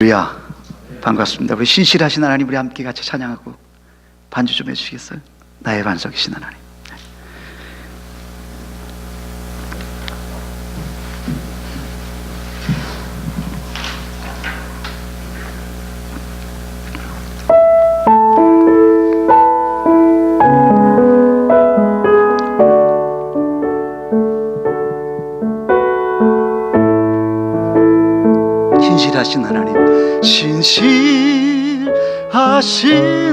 할렐루야, 반갑습니다. 우리 신실하신 하나님, 우리 함께 같이 찬양하고 반주 좀 해주시겠어요? 나의 반석이신 하나님. 신실하신 하나님, 신실하신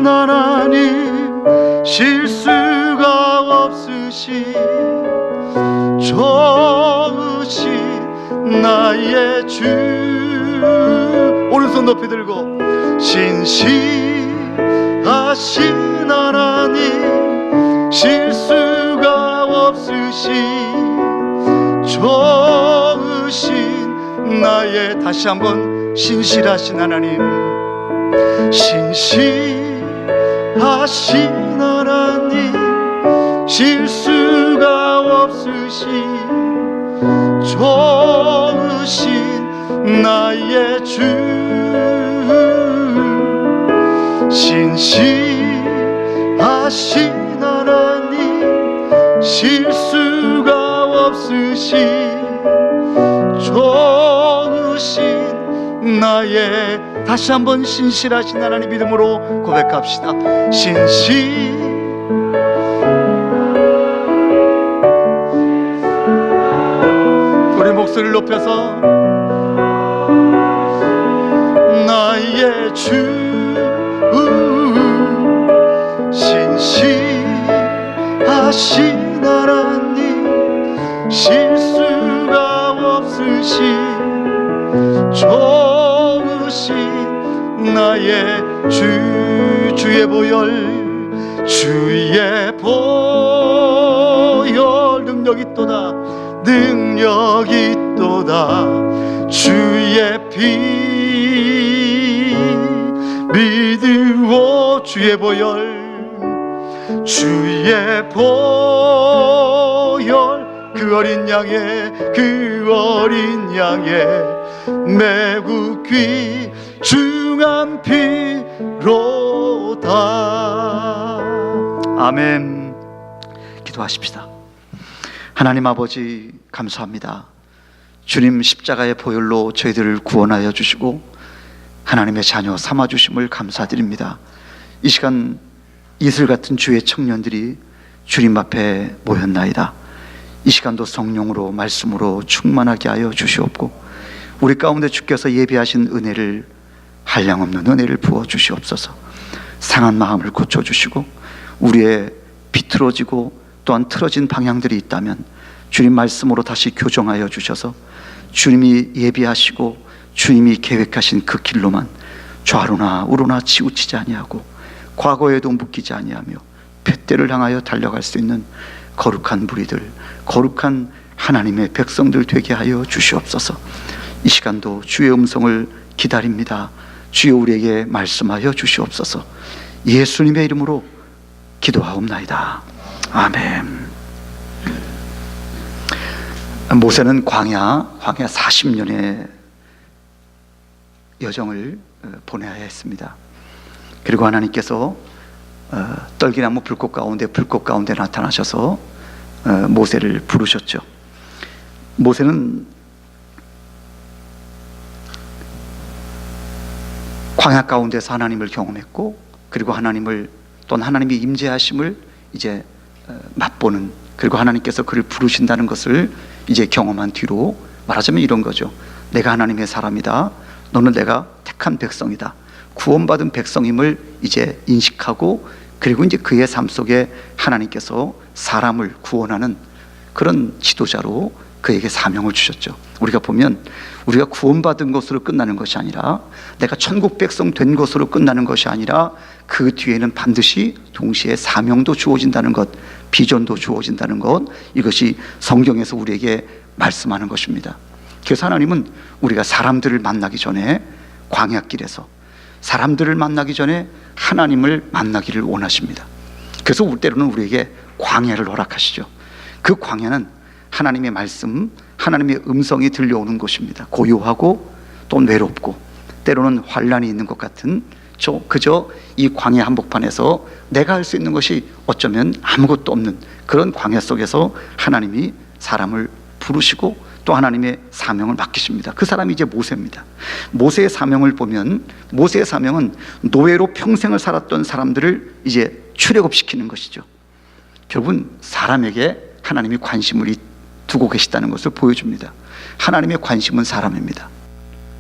하나님, 실수가 없으신 좋으신 나의 주. 오른손 높이 들고, 신실하신 하나님, 실수가 없으신 좋으신 나의, 다시 한번, 신실하신 하나님, 신실하신 하나님, 실수가 없으신 좋으신 나의 주. 신실하신 하나님, 실수가 없으신 좋으신 나의, 다시 한번 신실하신 하나님 믿음으로 고백합시다. 우리 목소리를 높여서, 나의 주, 신실하신 하나님, 실수가 없으신 좋으신 나의 주. 주의 보혈, 주의 보혈, 능력 있도다, 능력 있도다. 주의 피 믿으오, 주의 보혈, 주의 보혈, 그 어린 양의, 그 어린 양의 매우 귀중한 피로다. 아멘. 기도하십시다. 하나님 아버지, 감사합니다. 주님 십자가의 보혈로 저희들을 구원하여 주시고 하나님의 자녀 삼아주심을 감사드립니다. 이 시간 이슬 같은 주의 청년들이 주님 앞에 모였나이다. 이 시간도 성령으로, 말씀으로 충만하게 하여 주시옵고, 우리 가운데 주께서 예비하신 은혜를, 한량없는 은혜를 부어 주시옵소서. 상한 마음을 고쳐주시고, 우리의 비틀어지고 또한 틀어진 방향들이 있다면 주님 말씀으로 다시 교정하여 주셔서 주님이 예비하시고 주님이 계획하신 그 길로만 좌로나 우로나 치우치지 아니하고 과거에도 묶이지 아니하며 푯대를 향하여 달려갈 수 있는 거룩한 무리들, 거룩한 하나님의 백성들 되게 하여 주시옵소서. 이 시간도 주의 음성을 기다립니다. 주여 우리에게 말씀하여 주시옵소서. 예수님의 이름으로 기도하옵나이다. 아멘. 모세는 광야 40년의 여정을 보내야 했습니다. 그리고 하나님께서 떨기나무 불꽃 가운데 나타나셔서 모세를 부르셨죠. 모세는 광야 가운데서 하나님을 경험했고, 그리고 하나님을, 또는 하나님이 임재하심을 이제 맛보는, 그리고 하나님께서 그를 부르신다는 것을 이제 경험한 뒤로 말하자면 이런 거죠. 내가 하나님의 사람이다, 너는 내가 택한 백성이다, 구원받은 백성임을 이제 인식하고, 그리고 이제 그의 삶 속에 하나님께서 사람을 구원하는 그런 지도자로 그에게 사명을 주셨죠. 우리가 보면 우리가 구원받은 것으로 끝나는 것이 아니라, 내가 천국 백성 된 것으로 끝나는 것이 아니라, 그 뒤에는 반드시 동시에 사명도 주어진다는 것, 비전도 주어진다는 것, 이것이 성경에서 우리에게 말씀하는 것입니다. 그래서 하나님은 우리가 사람들을 만나기 전에 광야길에서, 사람들을 만나기 전에 하나님을 만나기를 원하십니다. 그래서 때로는 우리에게 광야를 허락하시죠. 그 광야는 하나님의 말씀, 하나님의 음성이 들려오는 곳입니다. 고요하고 또 외롭고 때로는 환란이 있는 것 같은 그저 이 광야 한복판에서 내가 할 수 있는 것이 어쩌면 아무것도 없는 그런 광야 속에서 하나님이 사람을 부르시고 또 하나님의 사명을 맡기십니다. 그 사람이 이제 모세입니다. 모세의 사명을 보면 모세의 사명은 노예로 평생을 살았던 사람들을 이제 출애굽시키는 것이죠. 결국은 사람에게 하나님이 관심을 두고 계시다는 것을 보여줍니다. 하나님의 관심은 사람입니다.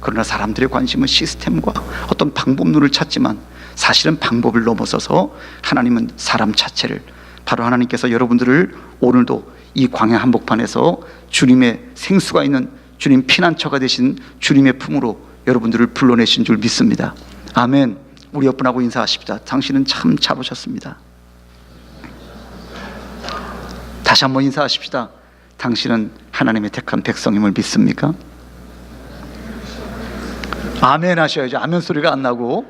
그러나 사람들의 관심은 시스템과 어떤 방법론을 찾지만 사실은 방법을 넘어서서 하나님은 사람 자체를, 바로 하나님께서 여러분들을 오늘도 이 광야 한복판에서 주님의 생수가 있는 주님 피난처가 되신 주님의 품으로 여러분들을 불러내신 줄 믿습니다. 아멘. 우리 옆분하고 인사하십시다. 당신은 참 잘 오셨습니다. 다시 한번 인사하십시다. 당신은 하나님의 택한 백성임을 믿습니까? 아멘 하셔야죠. 아멘 소리가 안 나고.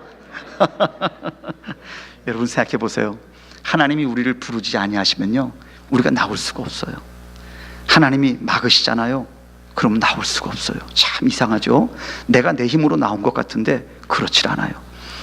여러분 생각해 보세요. 하나님이 우리를 부르지 아니하시면요, 우리가 나올 수가 없어요. 하나님이 막으시잖아요. 그럼 나올 수가 없어요. 참 이상하죠. 내가 내 힘으로 나온 것 같은데 그렇지 않아요.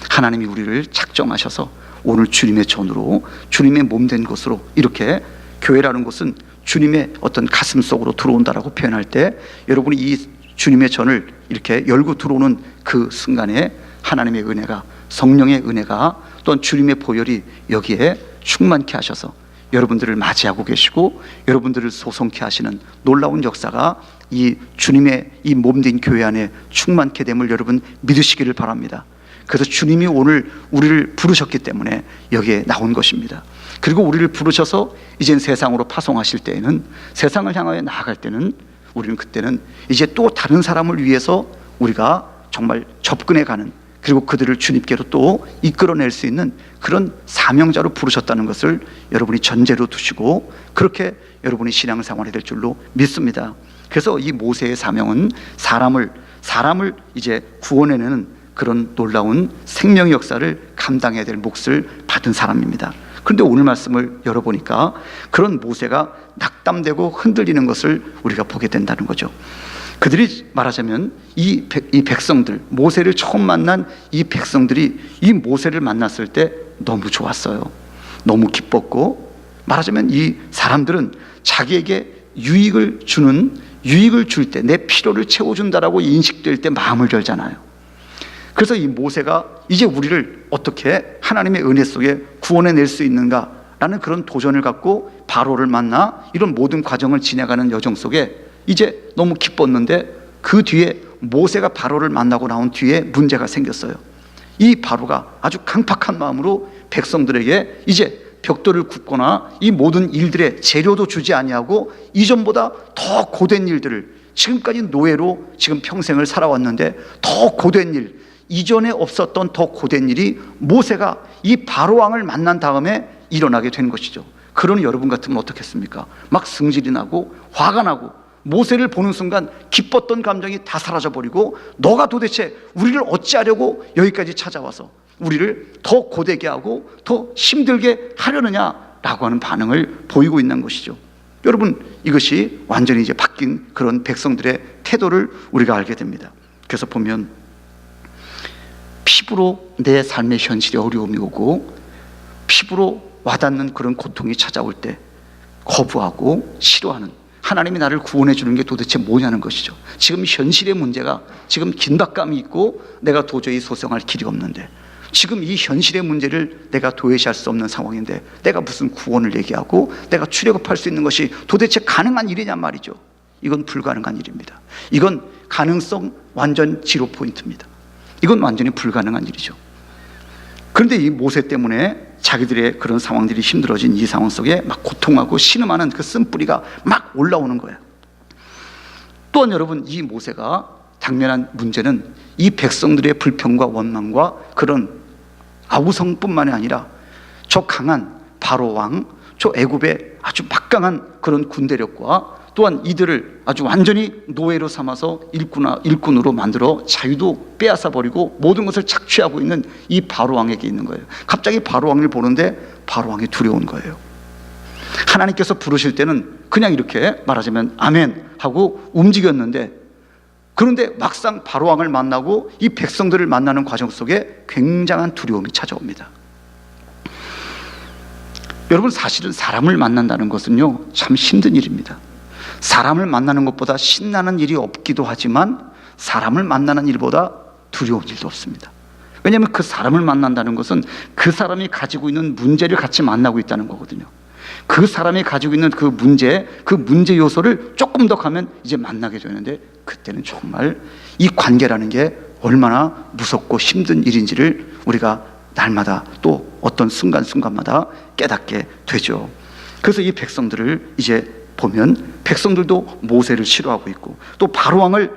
하나님이 우리를 작정하셔서 오늘 주님의 전으로, 주님의 몸된 곳으로, 이렇게 교회라는 곳은 주님의 어떤 가슴 속으로 들어온다라고 표현할 때, 여러분이 이 주님의 전을 이렇게 열고 들어오는 그 순간에 하나님의 은혜가, 성령의 은혜가, 또한 주님의 보혈이 여기에 충만케 하셔서 여러분들을 맞이하고 계시고 여러분들을 소송케 하시는 놀라운 역사가 이 주님의 이 몸된 교회 안에 충만케 됨을 여러분 믿으시기를 바랍니다. 그래서 주님이 오늘 우리를 부르셨기 때문에 여기에 나온 것입니다. 그리고 우리를 부르셔서 이젠 세상으로 파송하실 때에는, 세상을 향하여 나아갈 때는, 우리는 그때는 이제 또 다른 사람을 위해서 우리가 정말 접근해 가는, 그리고 그들을 주님께로 또 이끌어낼 수 있는 그런 사명자로 부르셨다는 것을 여러분이 전제로 두시고 그렇게 여러분이 신앙생활이 될 줄로 믿습니다. 그래서 이 모세의 사명은 사람을 이제 구원해내는 그런 놀라운 생명의 역사를 감당해야 될 몫을 받은 사람입니다. 그런데 오늘 말씀을 열어보니까 그런 모세가 낙담되고 흔들리는 것을 우리가 보게 된다는 거죠. 그들이 말하자면 이 백성들, 모세를 처음 만난 이 백성들이 이 모세를 만났을 때 너무 좋았어요. 너무 기뻤고, 말하자면 이 사람들은 자기에게 유익을 줄 때, 내 필요를 채워준다라고 인식될 때 마음을 열잖아요. 그래서 이 모세가 이제 우리를 어떻게 하나님의 은혜 속에 구원해낼 수 있는가라는 그런 도전을 갖고 바로를 만나 이런 모든 과정을 지나가는 여정 속에 이제 너무 기뻤는데, 그 뒤에 모세가 바로를 만나고 나온 뒤에 문제가 생겼어요. 이 바로가 아주 강팍한 마음으로 백성들에게 이제 벽돌을 굽거나 이 모든 일들의 재료도 주지 아니하고 이전보다 더 고된 일들을, 지금까지 노예로 지금 평생을 살아왔는데 더 고된 일, 이전에 없었던 더 고된 일이 모세가 이 바로왕을 만난 다음에 일어나게 된 것이죠. 그러니 여러분 같으면 어떻겠습니까? 막 승질이 나고 화가 나고, 모세를 보는 순간 기뻤던 감정이 다 사라져버리고, 너가 도대체 우리를 어찌하려고 여기까지 찾아와서 우리를 더 고되게 하고 더 힘들게 하려느냐라고 하는 반응을 보이고 있는 것이죠. 여러분, 이것이 완전히 이제 바뀐 그런 백성들의 태도를 우리가 알게 됩니다. 그래서 보면 피부로 내 삶의 현실에 어려움이 오고 피부로 와닿는 그런 고통이 찾아올 때 거부하고 싫어하는, 하나님이 나를 구원해 주는 게 도대체 뭐냐는 것이죠. 지금 현실의 문제가, 지금 긴박감이 있고 내가 도저히 소생할 길이 없는데, 지금 이 현실의 문제를 내가 도외시할 수 없는 상황인데 내가 무슨 구원을 얘기하고 내가 출애굽할 수 있는 것이 도대체 가능한 일이냔 말이죠. 이건 불가능한 일입니다. 이건 가능성 완전 지로 포인트입니다. 이건 완전히 불가능한 일이죠. 그런데 이 모세 때문에 자기들의 그런 상황들이 힘들어진 이 상황 속에 막 고통하고 신음하는 그 쓴뿌리가 막 올라오는 거예요. 또한 여러분, 이 모세가 당면한 문제는 이 백성들의 불평과 원망과 그런 아우성뿐만이 아니라 저 강한 바로 왕, 저 애굽의 아주 막강한 그런 군대력과 또한 이들을 아주 완전히 노예로 삼아서 일꾼으로 만들어 자유도 빼앗아버리고 모든 것을 착취하고 있는 이 바로왕에게 있는 거예요. 갑자기 바로왕을 보는데 바로왕이 두려운 거예요. 하나님께서 부르실 때는 그냥 이렇게 말하자면 아멘 하고 움직였는데, 그런데 막상 바로왕을 만나고 이 백성들을 만나는 과정 속에 굉장한 두려움이 찾아옵니다. 여러분, 사실은 사람을 만난다는 것은요, 참 힘든 일입니다. 사람을 만나는 것보다 신나는 일이 없기도 하지만 사람을 만나는 일보다 두려운 일도 없습니다. 왜냐하면 그 사람을 만난다는 것은 그 사람이 가지고 있는 문제를 같이 만나고 있다는 거거든요. 그 사람이 가지고 있는 그 문제 요소를 조금 더 가면 이제 만나게 되는데, 그때는 정말 이 관계라는 게 얼마나 무섭고 힘든 일인지를 우리가 날마다 또 어떤 순간순간마다 깨닫게 되죠. 그래서 이 백성들을 이제 보면 백성들도 모세를 싫어하고 있고, 또 바로왕을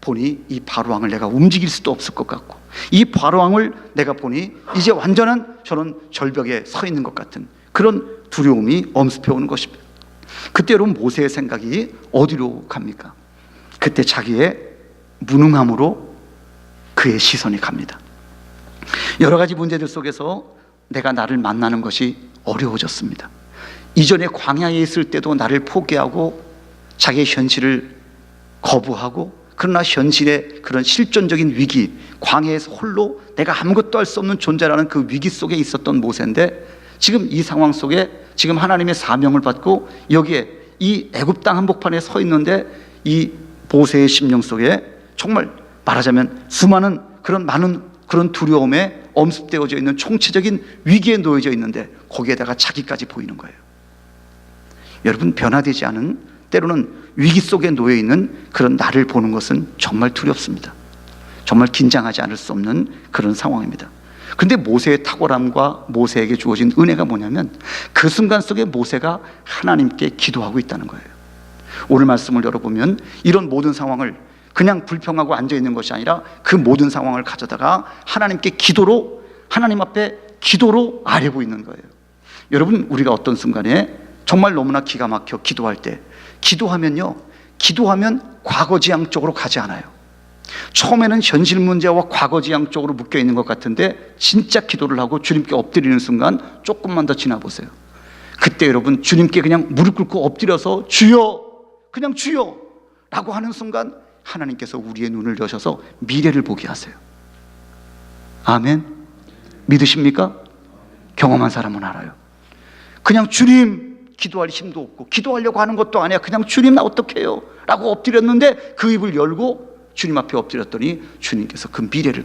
보니 이 바로왕을 내가 움직일 수도 없을 것 같고, 이 바로왕을 내가 보니 이제 완전한 저는 절벽에 서 있는 것 같은 그런 두려움이 엄습해 오는 것입니다. 그때 여러분, 모세의 생각이 어디로 갑니까? 그때 자기의 무능함으로 그의 시선이 갑니다. 여러 가지 문제들 속에서 내가 나를 만나는 것이 어려워졌습니다. 이전에 광야에 있을 때도 나를 포기하고 자기의 현실을 거부하고, 그러나 현실의 그런 실존적인 위기, 광야에서 홀로 내가 아무것도 할 수 없는 존재라는 그 위기 속에 있었던 모세인데, 지금 이 상황 속에 지금 하나님의 사명을 받고 여기에 이 애굽 땅 한복판에 서 있는데, 이 모세의 심령 속에 정말 말하자면 수많은 많은 그런 두려움에 엄습되어져 있는 총체적인 위기에 놓여져 있는데, 거기에다가 자기까지 보이는 거예요. 여러분, 변화되지 않은, 때로는 위기 속에 놓여 있는 그런 나를 보는 것은 정말 두렵습니다. 정말 긴장하지 않을 수 없는 그런 상황입니다. 그런데 모세의 탁월함과 모세에게 주어진 은혜가 뭐냐면, 그 순간 속에 모세가 하나님께 기도하고 있다는 거예요. 오늘 말씀을 열어보면 이런 모든 상황을 그냥 불평하고 앉아있는 것이 아니라 그 모든 상황을 가져다가 하나님께 기도로, 하나님 앞에 기도로 아뢰고 있는 거예요. 여러분, 우리가 어떤 순간에 정말 너무나 기가 막혀 기도할 때, 기도하면 과거지향 쪽으로 가지 않아요. 처음에는 현실 문제와 과거지향 쪽으로 묶여 있는 것 같은데, 진짜 기도를 하고 주님께 엎드리는 순간 조금만 더 지나보세요. 그때 여러분, 주님께 그냥 무릎 꿇고 엎드려서 주여, 그냥 주여 라고 하는 순간 하나님께서 우리의 눈을 여셔서 미래를 보게 하세요. 아멘. 믿으십니까? 경험한 사람은 알아요. 그냥 주님, 기도할 힘도 없고 기도하려고 하는 것도 아니야. 그냥 주님, 나 어떡해요? 라고 엎드렸는데, 그 입을 열고 주님 앞에 엎드렸더니 주님께서 그 미래를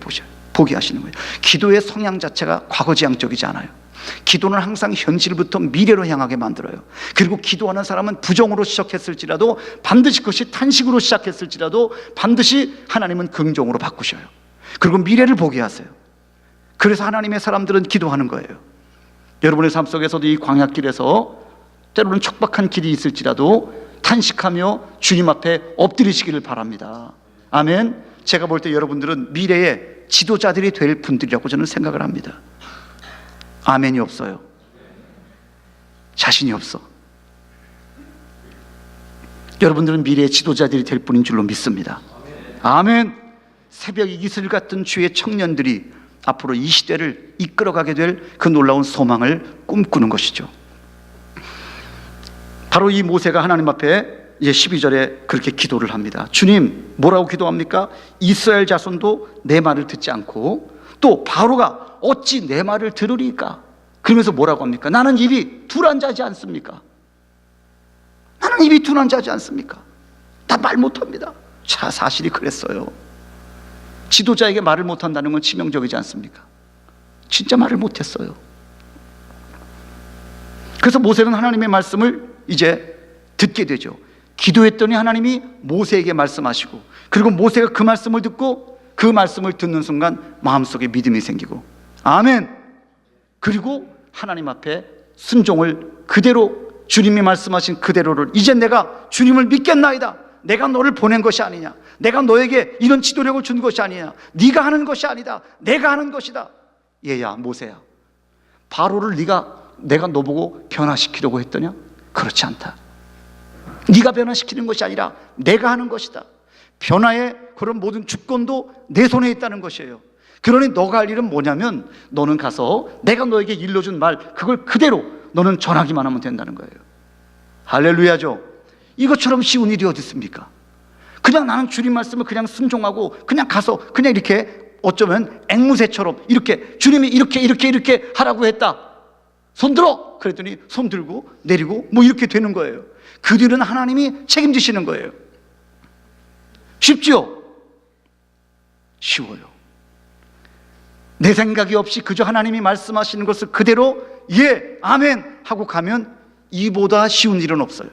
보게 하시는 거예요. 기도의 성향 자체가 과거지향적이지 않아요. 기도는 항상 현실부터 미래로 향하게 만들어요. 그리고 기도하는 사람은 부정으로 시작했을지라도 반드시 그것이 탄식으로 시작했을지라도 반드시 하나님은 긍정으로 바꾸셔요. 그리고 미래를 보게 하세요. 그래서 하나님의 사람들은 기도하는 거예요. 여러분의 삶 속에서도 이 광야길에서 때로는 척박한 길이 있을지라도 탄식하며 주님 앞에 엎드리시기를 바랍니다. 아멘. 제가 볼 때 여러분들은 미래의 지도자들이 될 분들이라고 저는 생각을 합니다. 아멘이 없어요. 자신이 없어. 여러분들은 미래의 지도자들이 될 뿐인 줄로 믿습니다. 아멘. 새벽 이슬 같은 주의 청년들이 앞으로 이 시대를 이끌어가게 될 그 놀라운 소망을 꿈꾸는 것이죠. 바로 이 모세가 하나님 앞에 이제 12절에 그렇게 기도를 합니다. 주님, 뭐라고 기도합니까? 이스라엘 자손도 내 말을 듣지 않고, 또 바로가 어찌 내 말을 들으리까? 그러면서 뭐라고 합니까? 나는 입이 두란자지 않습니까? 나는 입이 두란자지 않습니까? 다 말 못합니다. 자, 사실이 그랬어요. 지도자에게 말을 못한다는 건 치명적이지 않습니까? 진짜 말을 못했어요. 그래서 모세는 하나님의 말씀을 이제 듣게 되죠. 기도했더니 하나님이 모세에게 말씀하시고, 그리고 모세가 그 말씀을 듣고 그 말씀을 듣는 순간 마음속에 믿음이 생기고, 아멘. 그리고 하나님 앞에 순종을 그대로, 주님이 말씀하신 그대로를, 이제 내가 주님을 믿겠나이다. 내가 너를 보낸 것이 아니냐, 내가 너에게 이런 지도력을 준 것이 아니냐, 네가 하는 것이 아니다, 내가 하는 것이다. 얘야, 모세야, 바로를 내가 너 보고 변화시키려고 했더냐? 그렇지 않다. 네가 변화시키는 것이 아니라 내가 하는 것이다. 변화의 그런 모든 주권도 내 손에 있다는 것이에요. 그러니 너가 할 일은 뭐냐면, 너는 가서 내가 너에게 일러준 말, 그걸 그대로 너는 전하기만 하면 된다는 거예요. 할렐루야죠. 이것처럼 쉬운 일이 어디 있습니까? 그냥 나는 주님 말씀을 그냥 순종하고 그냥 가서 그냥 이렇게 어쩌면 앵무새처럼 이렇게 주님이 이렇게 하라고 했다. 손 들어! 그랬더니 손 들고 내리고 뭐 이렇게 되는 거예요. 그 뒤는 하나님이 책임지시는 거예요. 쉽지요? 쉬워요. 내 생각이 없이 그저 하나님이 말씀하시는 것을 그대로 예, 아멘 하고 가면 이보다 쉬운 일은 없어요.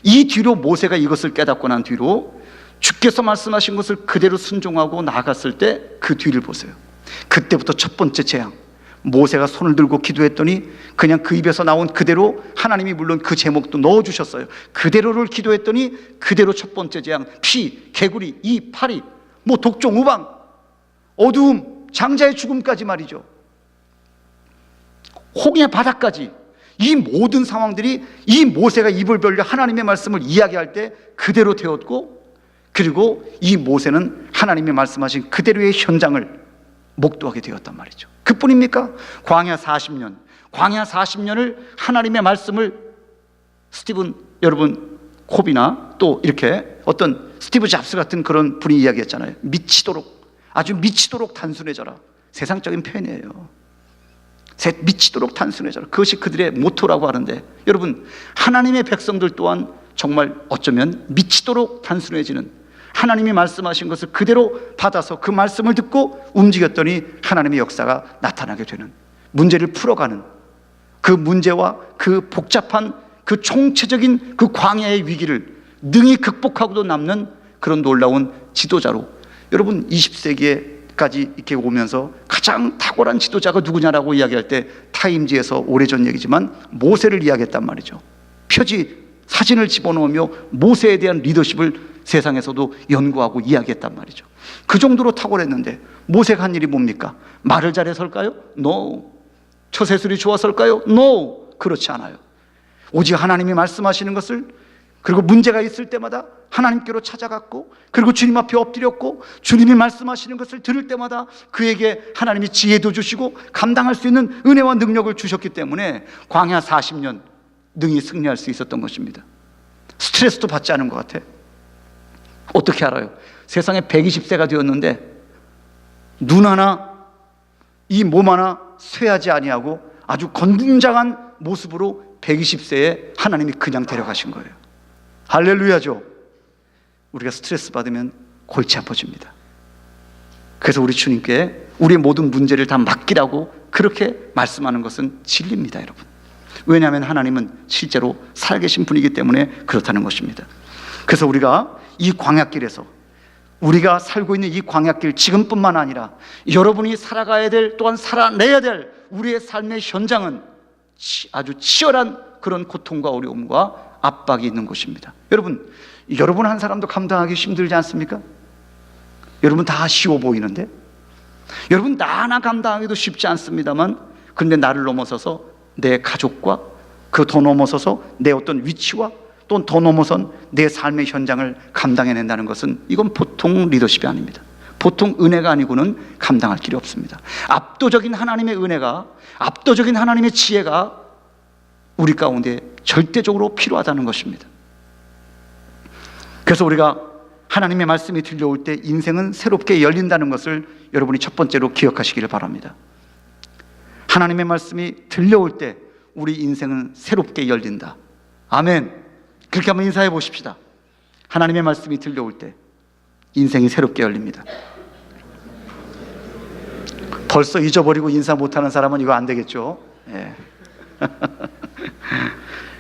이 뒤로 모세가 이것을 깨닫고 난 뒤로 주께서 말씀하신 것을 그대로 순종하고 나아갔을 때 그 뒤를 보세요. 그때부터 첫 번째 재앙, 모세가 손을 들고 기도했더니 그냥 그 입에서 나온 그대로 하나님이 물론 그 제목도 넣어주셨어요. 그대로를 기도했더니 그대로 첫 번째 재앙, 피, 개구리, 이, 파리, 뭐 독종, 우방, 어두움, 장자의 죽음까지 말이죠. 홍해 바다까지, 이 모든 상황들이 이 모세가 입을 벌려 하나님의 말씀을 이야기할 때 그대로 되었고, 그리고 이 모세는 하나님이 말씀하신 그대로의 현장을 목도하게 되었단 말이죠. 그뿐입니까? 광야 40년, 광야 40년을 하나님의 말씀을 스티븐 여러분 코비나 또 이렇게 어떤 스티브 잡스 같은 그런 분이 이야기했잖아요. 미치도록, 아주 미치도록 단순해져라. 세상적인 표현이에요. 미치도록 단순해져라. 그것이 그들의 모토라고 하는데, 여러분 하나님의 백성들 또한 정말 어쩌면 미치도록 단순해지는, 하나님이 말씀하신 것을 그대로 받아서 그 말씀을 듣고 움직였더니 하나님의 역사가 나타나게 되는, 문제를 풀어가는, 그 문제와 그 복잡한 그 총체적인 그 광야의 위기를 능히 극복하고도 남는 그런 놀라운 지도자로, 여러분 20세기까지 이렇게 오면서 가장 탁월한 지도자가 누구냐라고 이야기할 때 타임지에서 오래전 얘기지만 모세를 이야기했단 말이죠. 표지 사진을 집어넣으며 모세에 대한 리더십을 세상에서도 연구하고 이야기했단 말이죠. 그 정도로 탁월했는데 모세가 한 일이 뭡니까? 말을 잘해서일까요? No. 처세술이 좋아서일까요? No. 그렇지 않아요. 오직 하나님이 말씀하시는 것을, 그리고 문제가 있을 때마다 하나님께로 찾아갔고, 그리고 주님 앞에 엎드렸고, 주님이 말씀하시는 것을 들을 때마다 그에게 하나님이 지혜도 주시고 감당할 수 있는 은혜와 능력을 주셨기 때문에 광야 40년 능히 승리할 수 있었던 것입니다. 스트레스도 받지 않은 것 같아. 어떻게 알아요? 세상에 120세가 되었는데 눈 하나, 이 몸 하나 쇠하지 아니하고 아주 건강한 모습으로 120세에 하나님이 그냥 데려가신 거예요. 할렐루야죠. 우리가 스트레스 받으면 골치 아파집니다. 그래서 우리 주님께 우리의 모든 문제를 다 맡기라고 그렇게 말씀하는 것은 진리입니다, 여러분. 왜냐하면 하나님은 실제로 살아계신 분이기 때문에 그렇다는 것입니다. 그래서 우리가 이 광야길에서, 우리가 살고 있는 이 광야길, 지금뿐만 아니라 여러분이 살아가야 될, 또한 살아내야 될 우리의 삶의 현장은 아주 치열한 그런 고통과 어려움과 압박이 있는 곳입니다. 여러분 한 사람도 감당하기 힘들지 않습니까? 여러분 다 쉬워 보이는데, 여러분 나 하나 감당하기도 쉽지 않습니다만, 그런데 나를 넘어서서 내 가족과 그 더 넘어서서 내 어떤 위치와 또 더 넘어선 내 삶의 현장을 감당해낸다는 것은 이건 보통 리더십이 아닙니다. 보통 은혜가 아니고는 감당할 길이 없습니다. 압도적인 하나님의 은혜가, 압도적인 하나님의 지혜가 우리 가운데 절대적으로 필요하다는 것입니다. 그래서 우리가 하나님의 말씀이 들려올 때 인생은 새롭게 열린다는 것을 여러분이 첫 번째로 기억하시기를 바랍니다. 하나님의 말씀이 들려올 때 우리 인생은 새롭게 열린다. 아멘. 그렇게 한번 인사해 보십시다. 하나님의 말씀이 들려올 때 인생이 새롭게 열립니다. 벌써 잊어버리고 인사 못하는 사람은 이거 안 되겠죠. 예.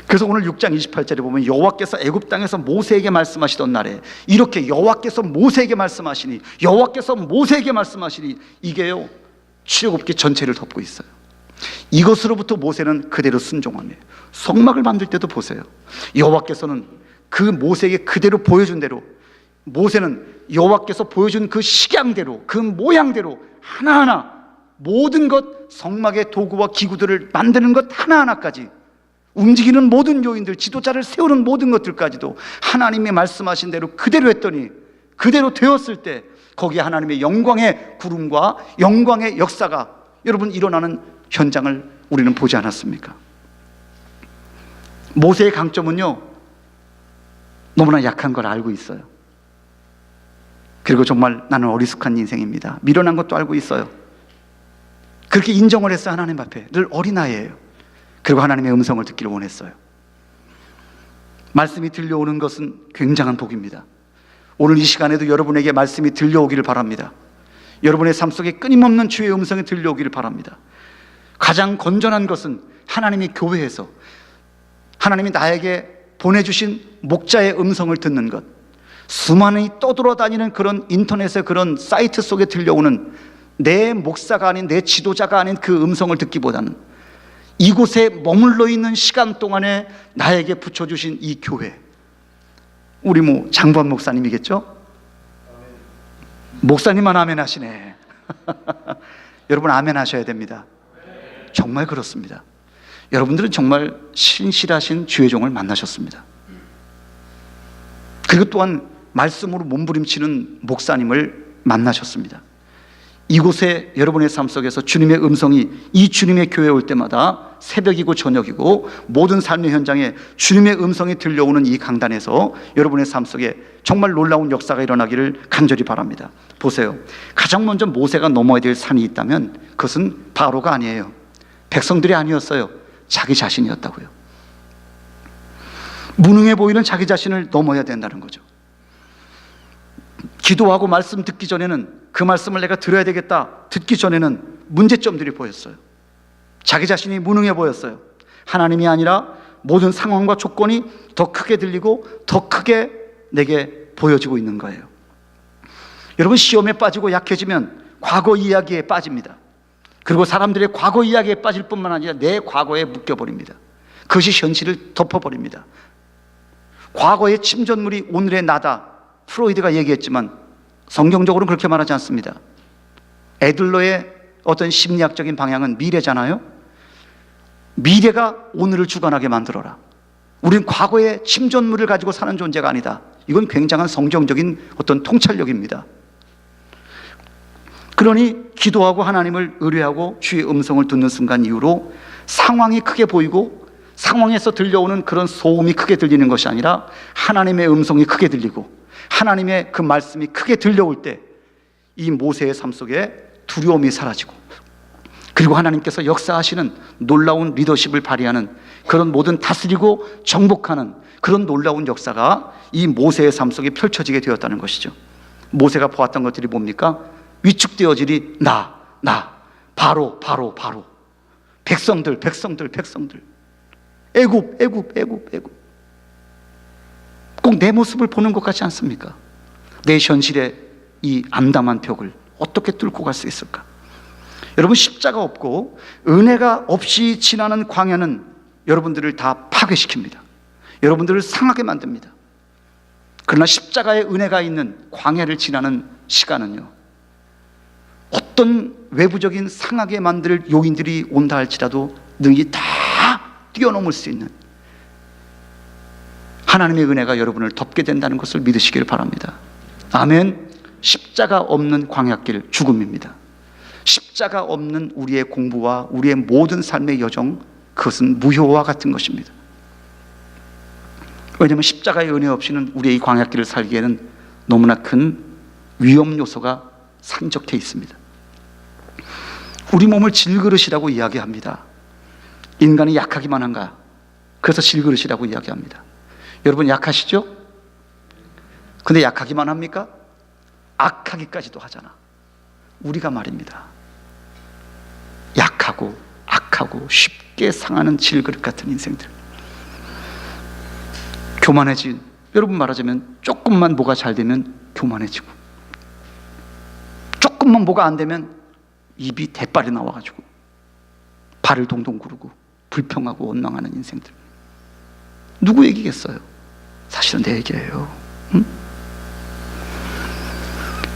그래서 오늘 6장 28절에 보면 여호와께서 애굽 땅에서 모세에게 말씀하시던 날에, 이렇게 여호와께서 모세에게 말씀하시니, 여호와께서 모세에게 말씀하시니, 이게요 출애굽기 전체를 덮고 있어요. 이것으로부터 모세는 그대로 순종하며, 성막을 만들 때도 보세요. 여호와께서는 그 모세에게 그대로 보여준 대로, 모세는 여호와께서 보여준 그 식양대로, 그 모양대로 하나하나 모든 것, 성막의 도구와 기구들을 만드는 것 하나하나까지, 움직이는 모든 요인들, 지도자를 세우는 모든 것들까지도 하나님이 말씀하신 대로 그대로 했더니, 그대로 되었을 때 거기에 하나님의 영광의 구름과 영광의 역사가 여러분 일어나는 현장을 우리는 보지 않았습니까? 모세의 강점은요, 너무나 약한 걸 알고 있어요. 그리고 정말 나는 어리숙한 인생입니다. 미련한 것도 알고 있어요. 그렇게 인정을 했어요. 하나님 앞에. 늘 어린아이예요. 그리고 하나님의 음성을 듣기를 원했어요. 말씀이 들려오는 것은 굉장한 복입니다. 오늘 이 시간에도 여러분에게 말씀이 들려오기를 바랍니다. 여러분의 삶 속에 끊임없는 주의 음성이 들려오기를 바랍니다. 가장 건전한 것은 하나님이 교회에서 하나님이 나에게 보내주신 목자의 음성을 듣는 것, 수많이 떠돌아다니는 그런 인터넷의 그런 사이트 속에 들려오는 내 목사가 아닌, 내 지도자가 아닌 그 음성을 듣기보다는 이곳에 머물러 있는 시간 동안에 나에게 붙여주신 이 교회, 우리 장관 목사님이겠죠? 목사님만 아멘 하시네. 여러분 아멘 하셔야 됩니다. 정말 그렇습니다. 여러분들은 정말 신실하신 주의 종을 만나셨습니다. 그리고 또한 말씀으로 몸부림치는 목사님을 만나셨습니다. 이곳에 여러분의 삶 속에서 주님의 음성이 이 주님의 교회에 올 때마다 새벽이고 저녁이고 모든 삶의 현장에 주님의 음성이 들려오는 이 강단에서 여러분의 삶 속에 정말 놀라운 역사가 일어나기를 간절히 바랍니다. 보세요. 가장 먼저 모세가 넘어야 될 산이 있다면 그것은 바로가 아니에요. 백성들이 아니었어요. 자기 자신이었다고요. 무능해 보이는 자기 자신을 넘어야 된다는 거죠. 기도하고 말씀 듣기 전에는 그 말씀을 내가 들어야 되겠다, 듣기 전에는 문제점들이 보였어요. 자기 자신이 무능해 보였어요. 하나님이 아니라 모든 상황과 조건이 더 크게 들리고 더 크게 내게 보여지고 있는 거예요. 여러분, 시험에 빠지고 약해지면 과거 이야기에 빠집니다. 그리고 사람들의 과거 이야기에 빠질 뿐만 아니라 내 과거에 묶여버립니다. 그것이 현실을 덮어버립니다. 과거의 침전물이 오늘의 나다. 프로이드가 얘기했지만 성경적으로는 그렇게 말하지 않습니다. 애들러의 어떤 심리학적인 방향은 미래잖아요. 미래가 오늘을 주관하게 만들어라. 우린 과거의 침전물을 가지고 사는 존재가 아니다. 이건 굉장한 성경적인 어떤 통찰력입니다. 그러니 기도하고 하나님을 의뢰하고 주의 음성을 듣는 순간 이후로 상황이 크게 보이고 상황에서 들려오는 그런 소음이 크게 들리는 것이 아니라 하나님의 음성이 크게 들리고 하나님의 그 말씀이 크게 들려올 때 이 모세의 삶 속에 두려움이 사라지고, 그리고 하나님께서 역사하시는 놀라운 리더십을 발휘하는 그런 모든 다스리고 정복하는 그런 놀라운 역사가 이 모세의 삶 속에 펼쳐지게 되었다는 것이죠. 모세가 보았던 것들이 뭡니까? 위축되어지리 바로 백성들 애굽 꼭 내 모습을 보는 것 같지 않습니까? 내 현실의 이 암담한 벽을 어떻게 뚫고 갈 수 있을까? 여러분, 십자가 없고 은혜가 없이 지나는 광야는 여러분들을 다 파괴시킵니다. 여러분들을 상하게 만듭니다. 그러나 십자가의 은혜가 있는 광야를 지나는 시간은요, 어떤 외부적인 상하게 만들 요인들이 온다 할지라도 능히 다 뛰어넘을 수 있는 하나님의 은혜가 여러분을 덮게 된다는 것을 믿으시길 바랍니다. 아멘. 십자가 없는 광야길, 죽음입니다. 십자가 없는 우리의 공부와 우리의 모든 삶의 여정, 그것은 무효와 같은 것입니다. 왜냐하면 십자가의 은혜 없이는 우리의 이 광야길을 살기에는 너무나 큰 위험 요소가 산적해 있습니다. 우리 몸을 질그릇이라고 이야기합니다. 인간이 약하기만 한가? 그래서 질그릇이라고 이야기합니다. 여러분, 약하시죠? 근데 약하기만 합니까? 악하기까지도 하잖아. 우리가 말입니다. 약하고 악하고 쉽게 상하는 질그릇 같은 인생들. 교만해진, 여러분 말하자면 조금만 뭐가 잘 되면 교만해지고, 조금만 뭐가 안 되면 입이 대빨이 나와가지고 발을 동동 구르고 불평하고 원망하는 인생들. 누구 얘기겠어요? 사실은 내 얘기예요. 응?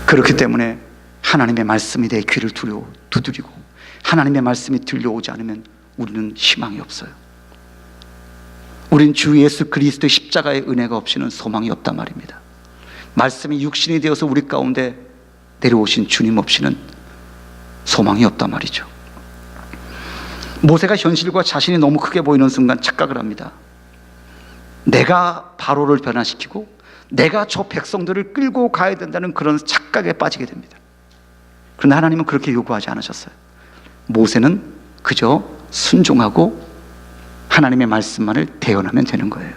그렇기 때문에 하나님의 말씀이 내 귀를 두드리고 하나님의 말씀이 들려오지 않으면 우리는 희망이 없어요. 우린 주 예수 그리스도의 십자가의 은혜가 없이는 소망이 없단 말입니다. 말씀이 육신이 되어서 우리 가운데 내려오신 주님 없이는 소망이 없단 말이죠. 모세가 현실과 자신이 너무 크게 보이는 순간 착각을 합니다. 내가 바로를 변화시키고 내가 저 백성들을 끌고 가야 된다는 그런 착각에 빠지게 됩니다. 그런데 하나님은 그렇게 요구하지 않으셨어요. 모세는 그저 순종하고 하나님의 말씀만을 대언하면 되는 거예요.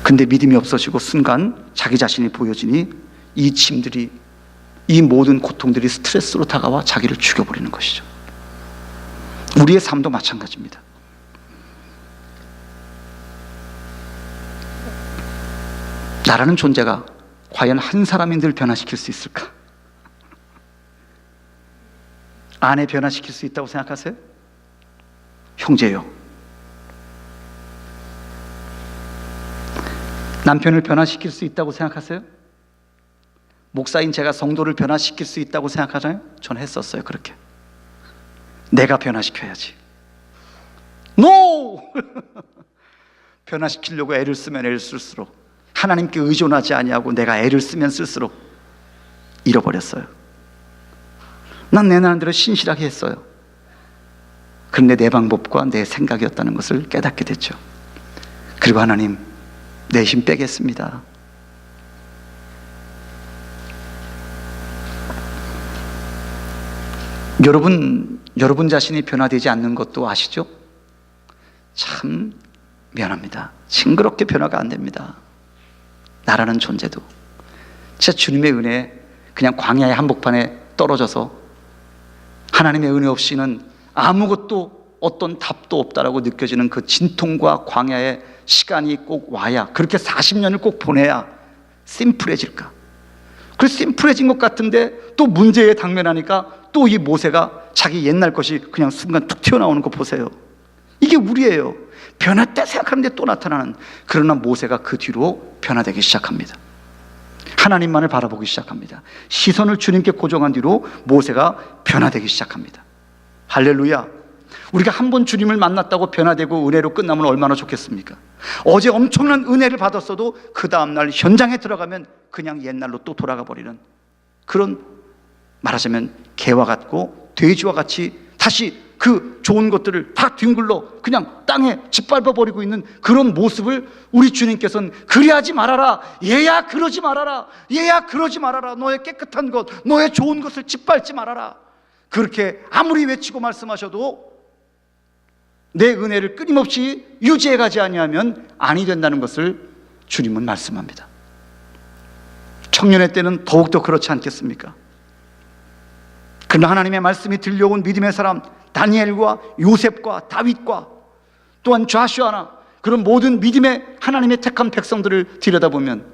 근데 믿음이 없어지고 순간 자기 자신이 보여지니 이 짐들이, 이 모든 고통들이 스트레스로 다가와 자기를 죽여버리는 것이죠. 우리의 삶도 마찬가지입니다. 나라는 존재가 과연 한 사람이 늘 변화시킬 수 있을까? 아내 변화시킬 수 있다고 생각하세요? 형제요. 남편을 변화시킬 수 있다고 생각하세요? 목사인 제가 성도를 변화시킬 수 있다고 생각하잖아요? 전 했었어요. 그렇게 내가 변화시켜야지. NO! 변화시키려고 애를 쓰면 애를 쓸수록, 하나님께 의존하지 아니하고 내가 애를 쓰면 쓸수록 잃어버렸어요. 난 내 나름대로 신실하게 했어요. 그런데 내 방법과 내 생각이었다는 것을 깨닫게 됐죠. 그리고 하나님, 내 힘 빼겠습니다. 여러분 자신이 변화되지 않는 것도 아시죠? 참 미안합니다. 징그럽게 변화가 안 됩니다. 나라는 존재도 진짜 주님의 은혜에 그냥 광야의 한복판에 떨어져서 하나님의 은혜 없이는 아무것도 어떤 답도 없다라고 느껴지는 그 진통과 광야의 시간이 꼭 와야, 그렇게 40년을 꼭 보내야 심플해질까? 그래서 심플해진 것 같은데 또 문제에 당면하니까 또 이 모세가 자기 옛날 것이 그냥 순간 툭 튀어나오는 거 보세요. 이게 우리예요. 변했다 생각하는데 또 나타나는. 그러나 모세가 그 뒤로 변화되기 시작합니다. 하나님만을 바라보기 시작합니다. 시선을 주님께 고정한 뒤로 모세가 변화되기 시작합니다. 할렐루야. 우리가 한 번 주님을 만났다고 변화되고 은혜로 끝나면 얼마나 좋겠습니까? 어제 엄청난 은혜를 받았어도 그 다음날 현장에 들어가면 그냥 옛날로 또 돌아가 버리는, 그런, 말하자면 개와 같고 돼지와 같이 다시 그 좋은 것들을 다 뒹굴러 그냥 땅에 짓밟아 버리고 있는 그런 모습을 우리 주님께서는 그리하지 말아라. 얘야 그러지 말아라. 얘야 그러지 말아라. 너의 깨끗한 것, 너의 좋은 것을 짓밟지 말아라. 그렇게 아무리 외치고 말씀하셔도 내 은혜를 끊임없이 유지해 가지 아니하면 아니 된다는 것을 주님은 말씀합니다. 청년의 때는 더욱더 그렇지 않겠습니까? 그러나 하나님의 말씀이 들려온 믿음의 사람 다니엘과 요셉과 다윗과 또한 좌슈아나, 그런 모든 믿음의 하나님의 택한 백성들을 들여다보면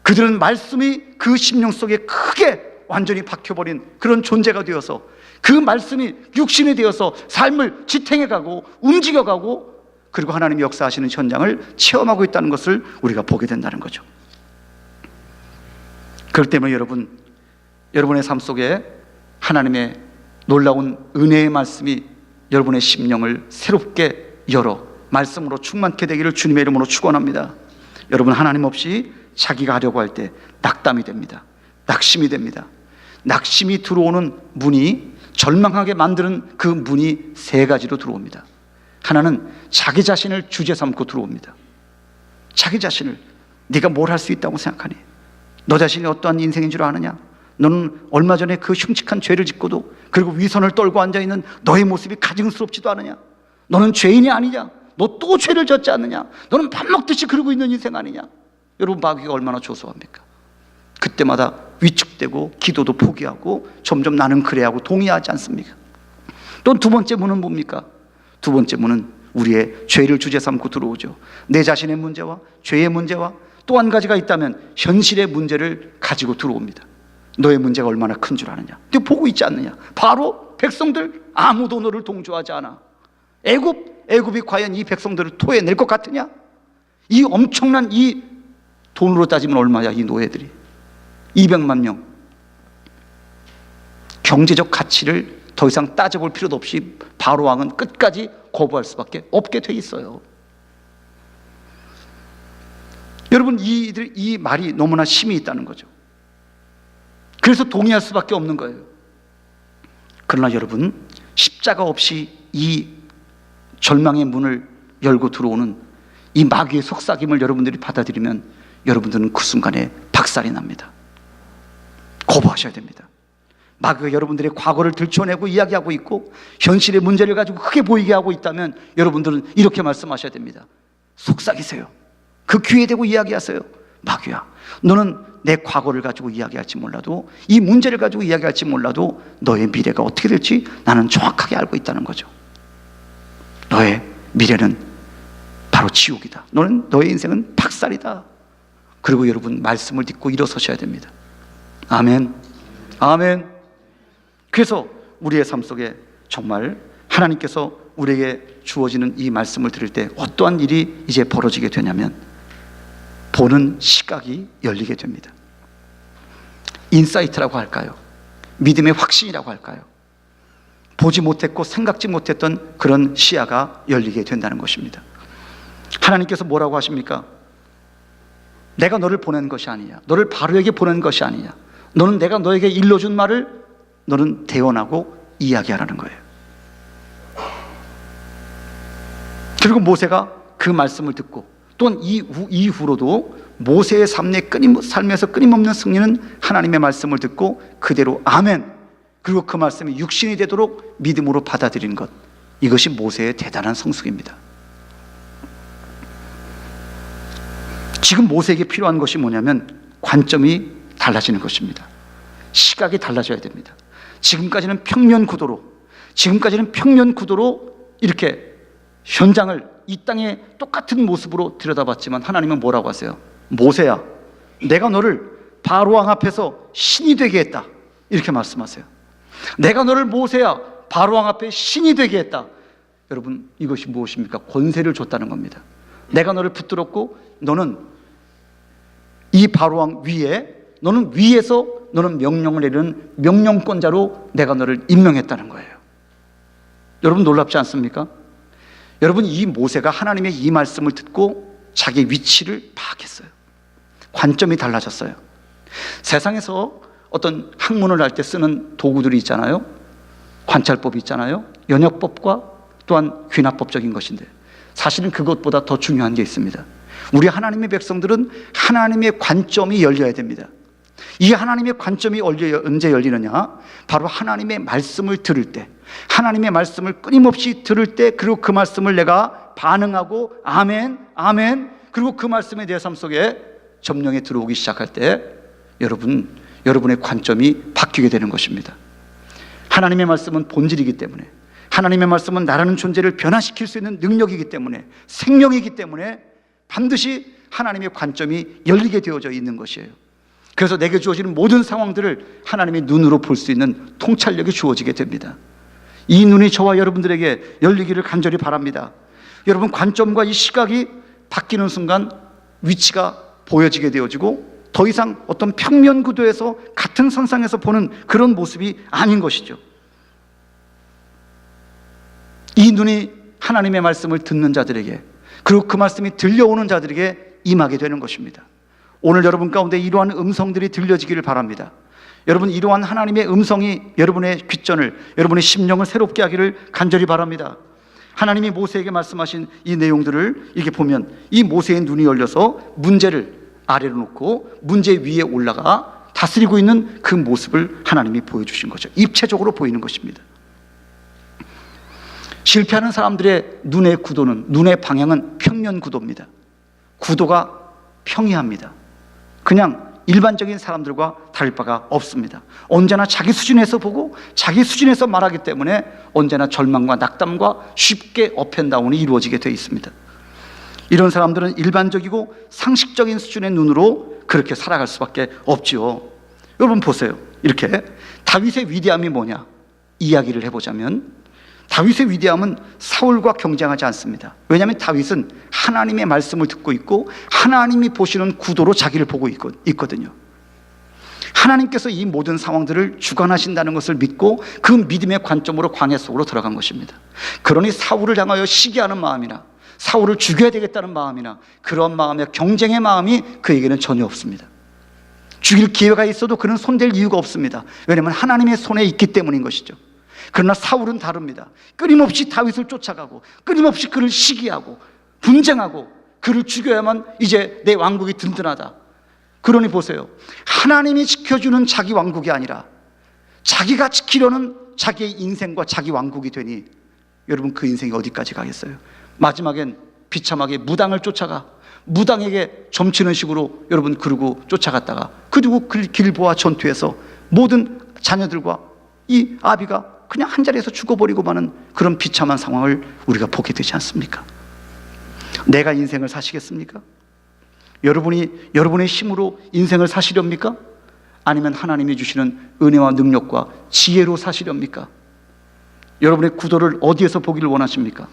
그들은 말씀이 그 심령 속에 크게 완전히 박혀버린 그런 존재가 되어서 그 말씀이 육신이 되어서 삶을 지탱해가고 움직여가고 그리고 하나님이 역사하시는 현장을 체험하고 있다는 것을 우리가 보게 된다는 거죠. 그렇기 때문에 여러분의 삶 속에 하나님의 놀라운 은혜의 말씀이 여러분의 심령을 새롭게 열어 말씀으로 충만케 되기를 주님의 이름으로 축원합니다. 여러분, 하나님 없이 자기가 하려고 할 때 낙담이 됩니다. 낙심이 됩니다. 낙심이 들어오는 문이, 절망하게 만드는 그 문이 세 가지로 들어옵니다. 하나는 자기 자신을 주제 삼고 들어옵니다. 자기 자신을, 네가 뭘 할 수 있다고 생각하니? 너 자신이 어떠한 인생인 줄 아느냐? 너는 얼마 전에 그 흉측한 죄를 짓고도 그리고 위선을 떨고 앉아있는 너의 모습이 가증스럽지도 않으냐? 너는 죄인이 아니냐? 너 또 죄를 졌지 않느냐? 너는 밥 먹듯이 그러고 있는 인생 아니냐? 여러분, 마귀가 얼마나 조소합니까? 그때마다 위축되고 기도도 포기하고 점점 나는 그래야 하고 동의하지 않습니까? 또 두 번째 문은 뭡니까? 두 번째 문은 우리의 죄를 주제 삼고 들어오죠. 내 자신의 문제와 죄의 문제와 또 한 가지가 있다면 현실의 문제를 가지고 들어옵니다. 너의 문제가 얼마나 큰 줄 아느냐? 근데 보고 있지 않느냐? 바로 백성들 아무도 너를 동조하지 않아. 애굽이 과연 이 백성들을 토해낼 것 같으냐? 이 엄청난 이 돈으로 따지면 얼마야? 이 노예들이 200만 명. 경제적 가치를 더 이상 따져볼 필요도 없이 바로 왕은 끝까지 거부할 수밖에 없게 돼 있어요. 여러분, 이 말이 너무나 심이 있다는 거죠. 그래서 동의할 수밖에 없는 거예요. 그러나 여러분, 십자가 없이 이 절망의 문을 열고 들어오는 이 마귀의 속삭임을 여러분들이 받아들이면 여러분들은 그 순간에 박살이 납니다. 거부하셔야 됩니다. 마귀가 여러분들의 과거를 들춰내고 이야기하고 있고 현실의 문제를 가지고 크게 보이게 하고 있다면 여러분들은 이렇게 말씀하셔야 됩니다. 속삭이세요. 그 귀에 대고 이야기하세요. 마귀야, 너는 내 과거를 가지고 이야기할지 몰라도, 이 문제를 가지고 이야기할지 몰라도 너의 미래가 어떻게 될지 나는 정확하게 알고 있다는 거죠. 너의 미래는 바로 지옥이다. 너의 인생은 박살이다. 그리고 여러분 말씀을 듣고 일어서셔야 됩니다. 아멘. 아멘. 그래서 우리의 삶 속에 정말 하나님께서 우리에게 주어지는 이 말씀을 들을 때 어떠한 일이 이제 벌어지게 되냐면 보는 시각이 열리게 됩니다. 인사이트라고 할까요? 믿음의 확신이라고 할까요? 보지 못했고 생각지 못했던 그런 시야가 열리게 된다는 것입니다. 하나님께서 뭐라고 하십니까? 내가 너를 보낸 것이 아니냐, 너를 바로에게 보낸 것이 아니냐, 너는 내가 너에게 일러준 말을 너는 대언하고 이야기하라는 거예요. 그리고 모세가 그 말씀을 듣고 또한 이후로도 모세의 삶에서 끊임없는 승리는 하나님의 말씀을 듣고 그대로 아멘, 그리고 그 말씀이 육신이 되도록 믿음으로 받아들인 것, 이것이 모세의 대단한 성숙입니다. 지금 모세에게 필요한 것이 뭐냐면 관점이 달라지는 것입니다. 시각이 달라져야 됩니다. 지금까지는 평면 구도로 이렇게 현장을 이 땅의 똑같은 모습으로 들여다봤지만 하나님은 뭐라고 하세요? 모세야, 내가 너를 바로왕 앞에서 신이 되게 했다, 이렇게 말씀하세요. 내가 너를, 모세야, 바로왕 앞에 신이 되게 했다. 여러분, 이것이 무엇입니까? 권세를 줬다는 겁니다. 내가 너를 붙들었고 너는 이 바로왕 위에, 너는 위에서 너는 명령을 내리는 명령권자로 내가 너를 임명했다는 거예요. 여러분 놀랍지 않습니까? 여러분, 이 모세가 하나님의 이 말씀을 듣고 자기 위치를 파악했어요. 관점이 달라졌어요. 세상에서 어떤 학문을 할 때 쓰는 도구들이 있잖아요. 관찰법이 있잖아요. 연역법과 또한 귀납법적인 것인데 사실은 그것보다 더 중요한 게 있습니다. 우리 하나님의 백성들은 하나님의 관점이 열려야 됩니다. 이 하나님의 관점이 언제 열리느냐? 바로 하나님의 말씀을 들을 때, 하나님의 말씀을 끊임없이 들을 때, 그리고 그 말씀을 내가 반응하고 아멘, 아멘, 그리고 그 말씀이 내 삶 속에 점령에 들어오기 시작할 때 여러분의 관점이 바뀌게 되는 것입니다. 하나님의 말씀은 본질이기 때문에, 하나님의 말씀은 나라는 존재를 변화시킬 수 있는 능력이기 때문에, 생명이기 때문에 반드시 하나님의 관점이 열리게 되어져 있는 것이에요. 그래서 내게 주어지는 모든 상황들을 하나님의 눈으로 볼 수 있는 통찰력이 주어지게 됩니다. 이 눈이 저와 여러분들에게 열리기를 간절히 바랍니다. 여러분, 관점과 이 시각이 바뀌는 순간 위치가 보여지게 되어지고 더 이상 어떤 평면 구도에서 같은 선상에서 보는 그런 모습이 아닌 것이죠. 이 눈이 하나님의 말씀을 듣는 자들에게, 그리고 그 말씀이 들려오는 자들에게 임하게 되는 것입니다. 오늘 여러분 가운데 이러한 음성들이 들려지기를 바랍니다. 여러분, 이러한 하나님의 음성이 여러분의 귓전을, 여러분의 심령을 새롭게 하기를 간절히 바랍니다. 하나님이 모세에게 말씀하신 이 내용들을 이렇게 보면 이 모세의 눈이 열려서 문제를 아래로 놓고 문제 위에 올라가 다스리고 있는 그 모습을 하나님이 보여주신 거죠. 입체적으로 보이는 것입니다. 실패하는 사람들의 눈의 구도는, 눈의 방향은 평면 구도입니다. 구도가 평이합니다. 그냥 일반적인 사람들과 다를 바가 없습니다. 언제나 자기 수준에서 보고 자기 수준에서 말하기 때문에 언제나 절망과 낙담과 쉽게 업앤다운이 이루어지게 되어 있습니다. 이런 사람들은 일반적이고 상식적인 수준의 눈으로 그렇게 살아갈 수밖에 없지요. 여러분 보세요. 이렇게 다윗의 위대함이 뭐냐 이야기를 해보자면, 다윗의 위대함은 사울과 경쟁하지 않습니다. 왜냐하면 다윗은 하나님의 말씀을 듣고 있고 하나님이 보시는 구도로 자기를 보고 있거든요. 하나님께서 이 모든 상황들을 주관하신다는 것을 믿고 그 믿음의 관점으로 광야 속으로 들어간 것입니다. 그러니 사울을 향하여 시기하는 마음이나 사울을 죽여야 되겠다는 마음이나 그런 마음의 경쟁의 마음이 그에게는 전혀 없습니다. 죽일 기회가 있어도 그는 손댈 이유가 없습니다. 왜냐하면 하나님의 손에 있기 때문인 것이죠. 그러나 사울은 다릅니다. 끊임없이 다윗을 쫓아가고 끊임없이 그를 시기하고 분쟁하고 그를 죽여야만 이제 내 왕국이 든든하다. 그러니 보세요. 하나님이 지켜주는 자기 왕국이 아니라 자기가 지키려는 자기의 인생과 자기 왕국이 되니 여러분 그 인생이 어디까지 가겠어요? 마지막엔 비참하게 무당을 쫓아가 무당에게 점치는 식으로 여러분 그러고 쫓아갔다가 그리고 길보아 전투에서 모든 자녀들과 이 아비가 그냥 한 자리에서 죽어버리고 마는 그런 비참한 상황을 우리가 보게 되지 않습니까? 내가 인생을 사시겠습니까? 여러분이 여러분의 힘으로 인생을 사시렵니까? 아니면 하나님이 주시는 은혜와 능력과 지혜로 사시렵니까? 여러분의 구도를 어디에서 보기를 원하십니까?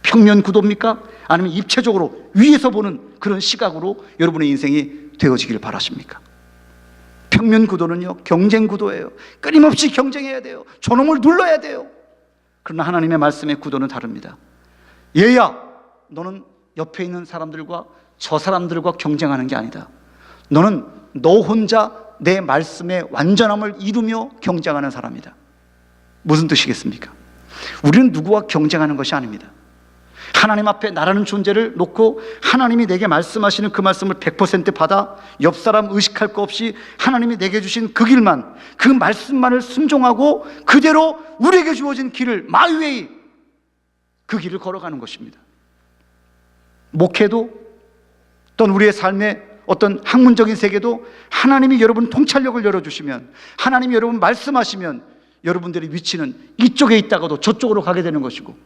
평면 구도입니까? 아니면 입체적으로 위에서 보는 그런 시각으로 여러분의 인생이 되어지길 바라십니까? 평면 구도는요, 경쟁 구도예요. 끊임없이 경쟁해야 돼요. 저놈을 눌러야 돼요. 그러나 하나님의 말씀의 구도는 다릅니다. 얘야, 너는 옆에 있는 사람들과 저 사람들과 경쟁하는 게 아니다. 너는 너 혼자 내 말씀의 완전함을 이루며 경쟁하는 사람이다. 무슨 뜻이겠습니까? 우리는 누구와 경쟁하는 것이 아닙니다. 하나님 앞에 나라는 존재를 놓고 하나님이 내게 말씀하시는 그 말씀을 100% 받아 옆 사람 의식할 거 없이 하나님이 내게 주신 그 길만, 그 말씀만을 순종하고 그대로 우리에게 주어진 길을 마이웨이, 그 길을 걸어가는 것입니다. 목회도 또는 우리의 삶의 어떤 학문적인 세계도 하나님이 여러분 통찰력을 열어주시면, 하나님이 여러분 말씀하시면 여러분들의 위치는 이쪽에 있다가도 저쪽으로 가게 되는 것이고,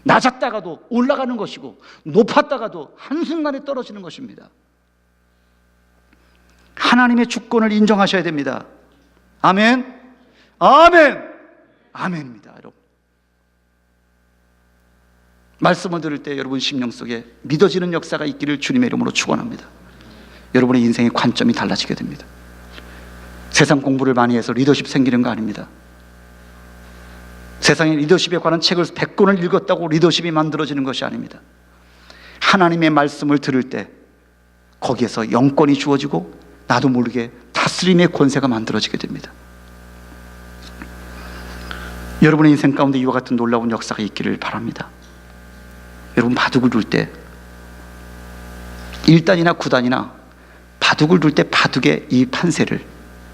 낮았다가도 올라가는 것이고, 높았다가도 한순간에 떨어지는 것입니다. 하나님의 주권을 인정하셔야 됩니다. 아멘, 아멘, 아멘입니다. 여러분, 말씀을 들을 때 여러분 심령 속에 믿어지는 역사가 있기를 주님의 이름으로 축원합니다. 여러분의 인생의 관점이 달라지게 됩니다. 세상 공부를 많이 해서 리더십 생기는 거 아닙니다. 세상의 리더십에 관한 책을 100권을 읽었다고 리더십이 만들어지는 것이 아닙니다. 하나님의 말씀을 들을 때 거기에서 영권이 주어지고 나도 모르게 다스림의 권세가 만들어지게 됩니다. 여러분의 인생 가운데 이와 같은 놀라운 역사가 있기를 바랍니다. 여러분 바둑을 둘 때 1단이나 9단이나 바둑을 둘 때 바둑의 이 판세를,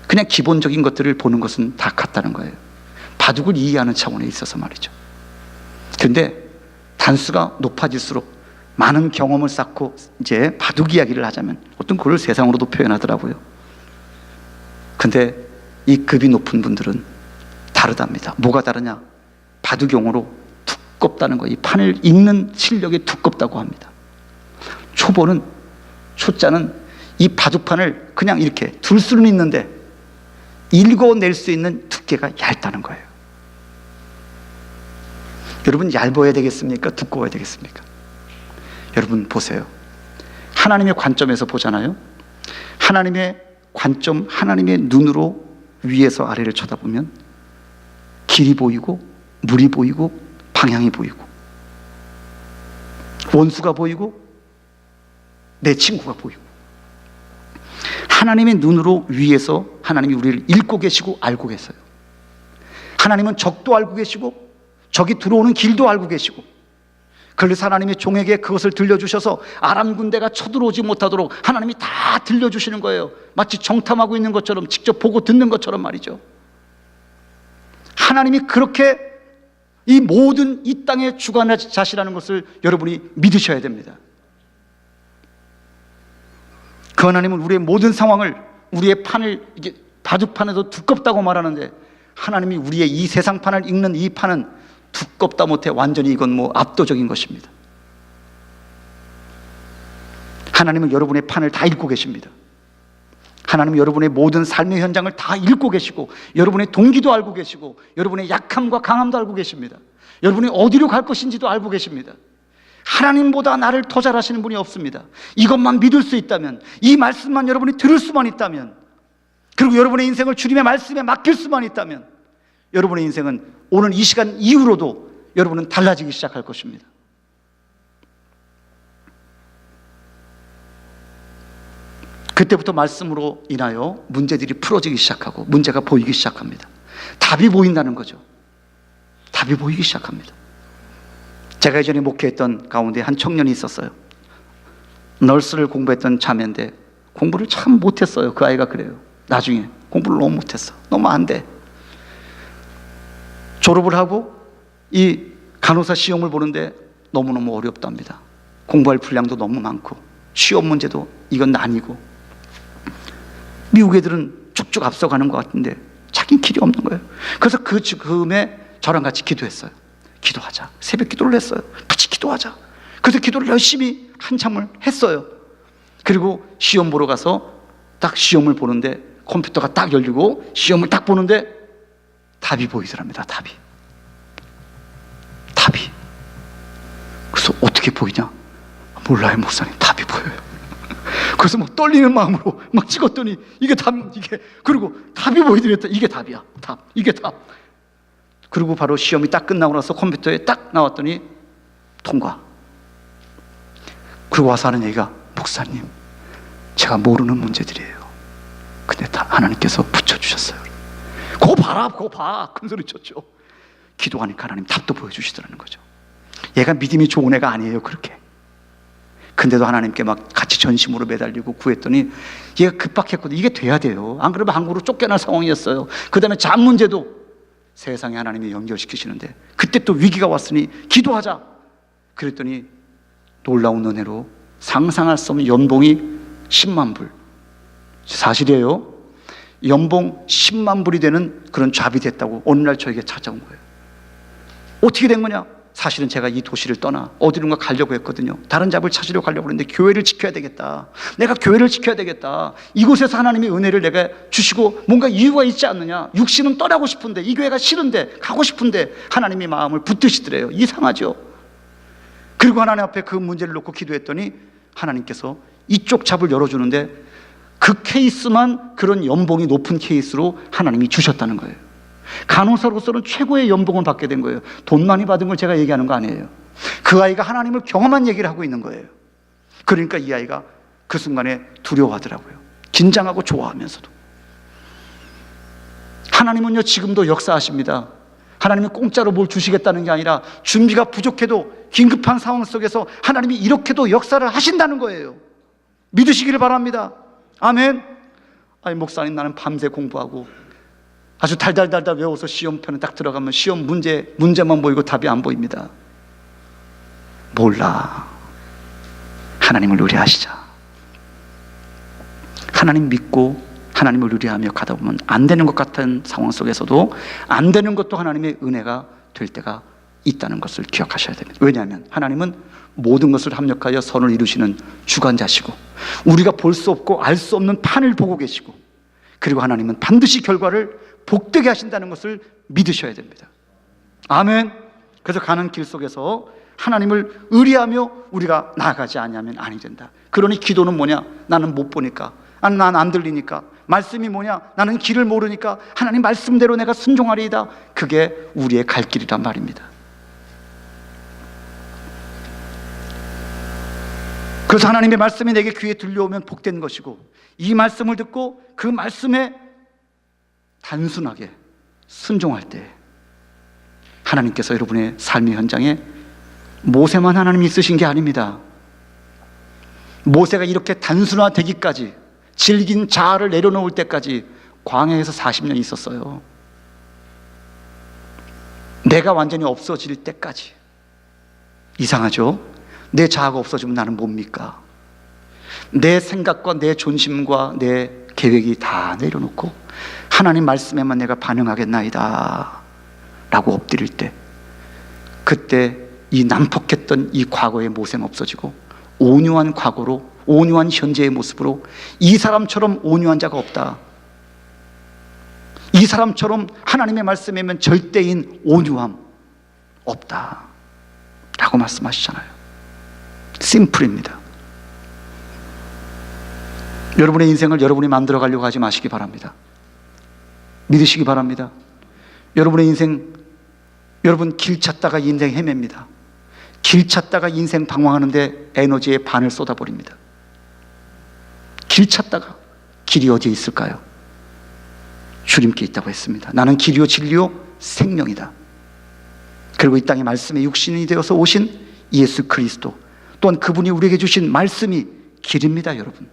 그냥 기본적인 것들을 보는 것은 다 같다는 거예요. 바둑을 이해하는 차원에 있어서 말이죠. 그런데 단수가 높아질수록 많은 경험을 쌓고 이제 바둑 이야기를 하자면 어떤 그걸 세상으로도 표현하더라고요. 근데 이 급이 높은 분들은 다르답니다. 뭐가 다르냐? 바둑 용어로 두껍다는 거예요. 이 판을 읽는 실력이 두껍다고 합니다. 초자는 이 바둑판을 그냥 이렇게 둘 수는 있는데 읽어낼 수 있는 두께가 얇다는 거예요. 여러분, 얇아야 되겠습니까? 두꺼워야 되겠습니까? 여러분 보세요. 하나님의 관점에서 보잖아요. 하나님의 관점, 하나님의 눈으로 위에서 아래를 쳐다보면 길이 보이고 물이 보이고 방향이 보이고 원수가 보이고 내 친구가 보이고, 하나님의 눈으로 위에서 하나님이 우리를 읽고 계시고 알고 계세요. 하나님은 적도 알고 계시고 적이 들어오는 길도 알고 계시고, 그래서 하나님의 종에게 그것을 들려주셔서 아람 군대가 쳐들어오지 못하도록 하나님이 다 들려주시는 거예요. 마치 정탐하고 있는 것처럼, 직접 보고 듣는 것처럼 말이죠. 하나님이 그렇게 이 모든 이 땅의 주관자시라는 것을 여러분이 믿으셔야 됩니다. 그 하나님은 우리의 모든 상황을, 우리의 판을 이게 바둑판에도 두껍다고 말하는데, 하나님이 우리의 이 세상판을 읽는 이 판은 두껍다 못해 완전히 이건 뭐 압도적인 것입니다. 하나님은 여러분의 판을 다 읽고 계십니다. 하나님은 여러분의 모든 삶의 현장을 다 읽고 계시고, 여러분의 동기도 알고 계시고, 여러분의 약함과 강함도 알고 계십니다. 여러분이 어디로 갈 것인지도 알고 계십니다. 하나님보다 나를 더 잘 아시는 분이 없습니다. 이것만 믿을 수 있다면, 이 말씀만 여러분이 들을 수만 있다면, 그리고 여러분의 인생을 주님의 말씀에 맡길 수만 있다면, 여러분의 인생은 오늘 이 시간 이후로도 여러분은 달라지기 시작할 것입니다. 그때부터 말씀으로 인하여 문제들이 풀어지기 시작하고 문제가 보이기 시작합니다. 답이 보인다는 거죠. 답이 보이기 시작합니다. 제가 예전에 목회했던 가운데 한 청년이 있었어요. 널스를 공부했던 자매인데 공부를 참 못했어요. 그 아이가 그래요. 나중에 공부를 너무 못했어. 너무 안 돼. 졸업을 하고 이 간호사 시험을 보는데 너무너무 어렵답니다. 공부할 분량도 너무 많고 시험 문제도 이건 난이고, 미국 애들은 쭉쭉 앞서가는 것 같은데 자기는 길이 없는 거예요. 그래서 그 즈음에 저랑 같이 기도했어요. 기도하자. 새벽 기도를 했어요. 같이 기도하자. 그래서 기도를 열심히 한참을 했어요. 그리고 시험 보러 가서 딱 시험을 보는데 컴퓨터가 딱 열리고 시험을 딱 보는데 답이 보이더랍니다. 답이. 그래서 어떻게 보이냐? 몰라요, 목사님. 답이 보여요. 그래서 막 떨리는 마음으로 막 찍었더니 이게 그리고 답이 보이더랬다. 이게 답이야. 이게 답. 그리고 바로 시험이 딱 끝나고 나서 컴퓨터에 딱 나왔더니 통과. 그리고 와서 하는 얘기가, 목사님, 제가 모르는 문제들이에요. 근데 다 하나님께서 붙여주셨어요. 그거 봐라, 그거 봐. 큰 소리 쳤죠. 기도하니까 하나님 답도 보여주시더라는 거죠. 얘가 믿음이 좋은 애가 아니에요, 그렇게. 근데도 하나님께 막 같이 전심으로 매달리고 구했더니 얘가 급박했거든요. 이게 돼야 돼요. 안 그러면 한국으로 쫓겨날 상황이었어요. 그 다음에 잠 문제도 세상에 하나님이 연결시키시는데, 그때 또 위기가 왔으니 기도하자. 그랬더니 놀라운 은혜로 상상할 수 없는 연봉이 10만 불. 사실이에요. 연봉 10만 불이 되는 그런 잡이 됐다고 어느 날 저에게 찾아온 거예요. 어떻게 된 거냐? 사실은 제가 이 도시를 떠나 어디론가 가려고 했거든요. 다른 잡을 찾으려고 가려고 했는데 교회를 지켜야 되겠다. 내가 교회를 지켜야 되겠다. 이곳에서 하나님의 은혜를 내가 주시고 뭔가 이유가 있지 않느냐. 육신은 떠나고 싶은데, 이 교회가 싫은데, 가고 싶은데 하나님이 마음을 붙드시더래요. 이상하죠. 그리고 하나님 앞에 그 문제를 놓고 기도했더니 하나님께서 이쪽 잡을 열어주는데 그 케이스만 그런 연봉이 높은 케이스로 하나님이 주셨다는 거예요. 간호사로서는 최고의 연봉을 받게 된 거예요. 돈 많이 받은 걸 제가 얘기하는 거 아니에요. 그 아이가 하나님을 경험한 얘기를 하고 있는 거예요. 그러니까 이 아이가 그 순간에 두려워하더라고요. 긴장하고 좋아하면서도. 하나님은요, 지금도 역사하십니다. 하나님은 공짜로 뭘 주시겠다는 게 아니라 준비가 부족해도 긴급한 상황 속에서 하나님이 이렇게도 역사를 하신다는 거예요. 믿으시기를 바랍니다. 아멘. 아니, 목사님, 나는 밤새 공부하고 아주 달달달달 외워서 시험편에 딱 들어가면 시험 문제만 보이고 답이 안 보입니다. 몰라. 하나님을 의뢰하시자. 하나님 믿고 하나님을 의뢰하며 가다 보면 안 되는 것 같은 상황 속에서도 안 되는 것도 하나님의 은혜가 될 때가 있다는 것을 기억하셔야 됩니다. 왜냐하면 하나님은 모든 것을 합력하여 선을 이루시는 주관자시고, 우리가 볼 수 없고 알 수 없는 판을 보고 계시고, 그리고 하나님은 반드시 결과를 복되게 하신다는 것을 믿으셔야 됩니다. 아멘. 그래서 가는 길 속에서 하나님을 의뢰하며 우리가 나아가지 아니하면 아니 된다. 그러니 기도는 뭐냐? 나는 못 보니까, 난 안 들리니까. 말씀이 뭐냐? 나는 길을 모르니까 하나님 말씀대로 내가 순종하리이다. 그게 우리의 갈 길이란 말입니다. 그래서 하나님의 말씀이 내게 귀에 들려오면 복된 것이고, 이 말씀을 듣고 그 말씀에 단순하게 순종할 때 하나님께서 여러분의 삶의 현장에 모세만 하나님이 쓰신 게 아닙니다. 모세가 이렇게 단순화되기까지, 질긴 자아를 내려놓을 때까지 광야에서 40년 있었어요. 내가 완전히 없어질 때까지. 이상하죠? 내 자아가 없어지면 나는 뭡니까? 내 생각과 내 존심과 내 계획이 다 내려놓고 하나님 말씀에만 내가 반응하겠나이다 라고 엎드릴 때, 그때 이 난폭했던 이 과거의 모세는 없어지고 온유한 과거로, 온유한 현재의 모습으로, 이 사람처럼 온유한 자가 없다, 이 사람처럼 하나님의 말씀에면 절대인 온유함 없다 라고 말씀하시잖아요. 심플입니다. 여러분의 인생을 여러분이 만들어 가려고 하지 마시기 바랍니다. 믿으시기 바랍니다. 여러분의 인생, 여러분 길 찾다가 인생 헤맵니다. 길 찾다가 인생 방황하는데 에너지의 반을 쏟아버립니다. 길 찾다가 길이 어디에 있을까요? 주님께 있다고 했습니다. 나는 길이요 진리요 생명이다. 그리고 이 땅에 말씀의 육신이 되어서 오신 예수 그리스도, 또한 그분이 우리에게 주신 말씀이 길입니다, 여러분.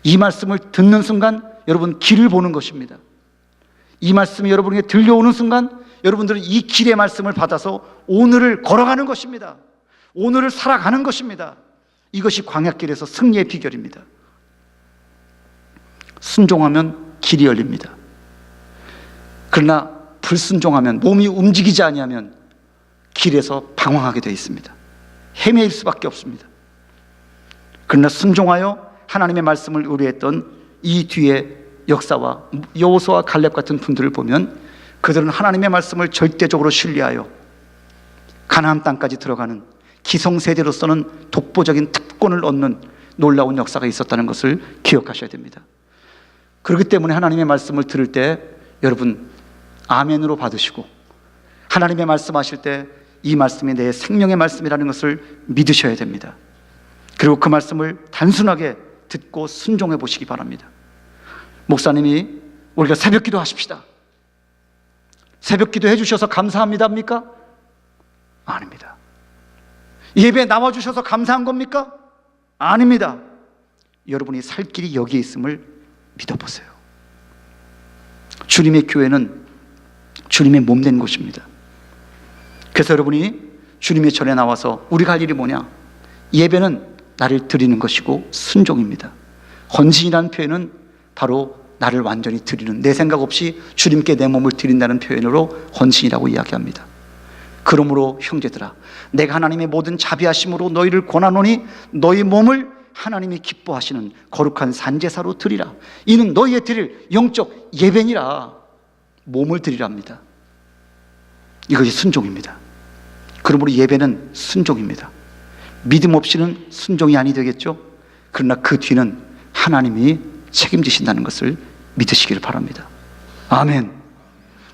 이 말씀을 듣는 순간 여러분 길을 보는 것입니다. 이 말씀이 여러분에게 들려오는 순간 여러분들은 이 길의 말씀을 받아서 오늘을 걸어가는 것입니다. 오늘을 살아가는 것입니다. 이것이 광야길에서 승리의 비결입니다. 순종하면 길이 열립니다. 그러나 불순종하면, 몸이 움직이지 아니하면 길에서 방황하게 되어 있습니다. 헤매일 수밖에 없습니다. 그러나 순종하여 하나님의 말씀을 의뢰했던 이 뒤에 역사와 여호수아와 갈렙 같은 분들을 보면 그들은 하나님의 말씀을 절대적으로 신뢰하여 가나안 땅까지 들어가는 기성세대로서는 독보적인 특권을 얻는 놀라운 역사가 있었다는 것을 기억하셔야 됩니다. 그렇기 때문에 하나님의 말씀을 들을 때 여러분 아멘으로 받으시고, 하나님의 말씀하실 때 이 말씀이 내 생명의 말씀이라는 것을 믿으셔야 됩니다. 그리고 그 말씀을 단순하게 듣고 순종해 보시기 바랍니다. 목사님이 우리가 새벽기도 하십시다, 새벽기도 해주셔서 감사합니다입니까? 아닙니다. 예배에 나와주셔서 감사한 겁니까? 아닙니다. 여러분이 살 길이 여기에 있음을 믿어보세요. 주님의 교회는 주님의 몸 된 곳입니다. 그래서 여러분이 주님의 전에 나와서 우리가 할 일이 뭐냐? 예배는 나를 드리는 것이고 순종입니다. 헌신이라는 표현은 바로 나를 완전히 드리는, 내 생각 없이 주님께 내 몸을 드린다는 표현으로 헌신이라고 이야기합니다. 그러므로 형제들아, 내가 하나님의 모든 자비하심으로 너희를 권하노니 너희 몸을 하나님이 기뻐하시는 거룩한 산제사로 드리라. 이는 너희의 드릴 영적 예배니라. 몸을 드리랍니다. 이것이 순종입니다. 그러므로 예배는 순종입니다. 믿음 없이는 순종이 아니 되겠죠. 그러나 그 뒤는 하나님이 책임지신다는 것을 믿으시기를 바랍니다. 아멘.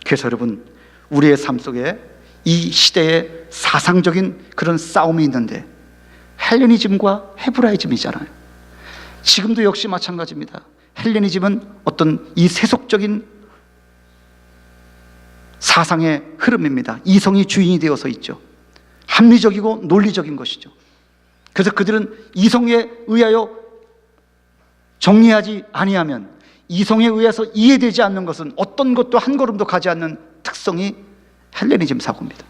그래서 여러분, 우리의 삶 속에 이 시대에 사상적인 그런 싸움이 있는데 헬레니즘과 헤브라이즘이잖아요. 지금도 역시 마찬가지입니다. 헬레니즘은 어떤 이 세속적인 사상의 흐름입니다. 이성이 주인이 되어서 있죠. 합리적이고 논리적인 것이죠. 그래서 그들은 이성에 의하여 정리하지 아니하면, 이성에 의해서 이해되지 않는 것은 어떤 것도 한 걸음도 가지 않는 특성이 헬레니즘 사고입니다.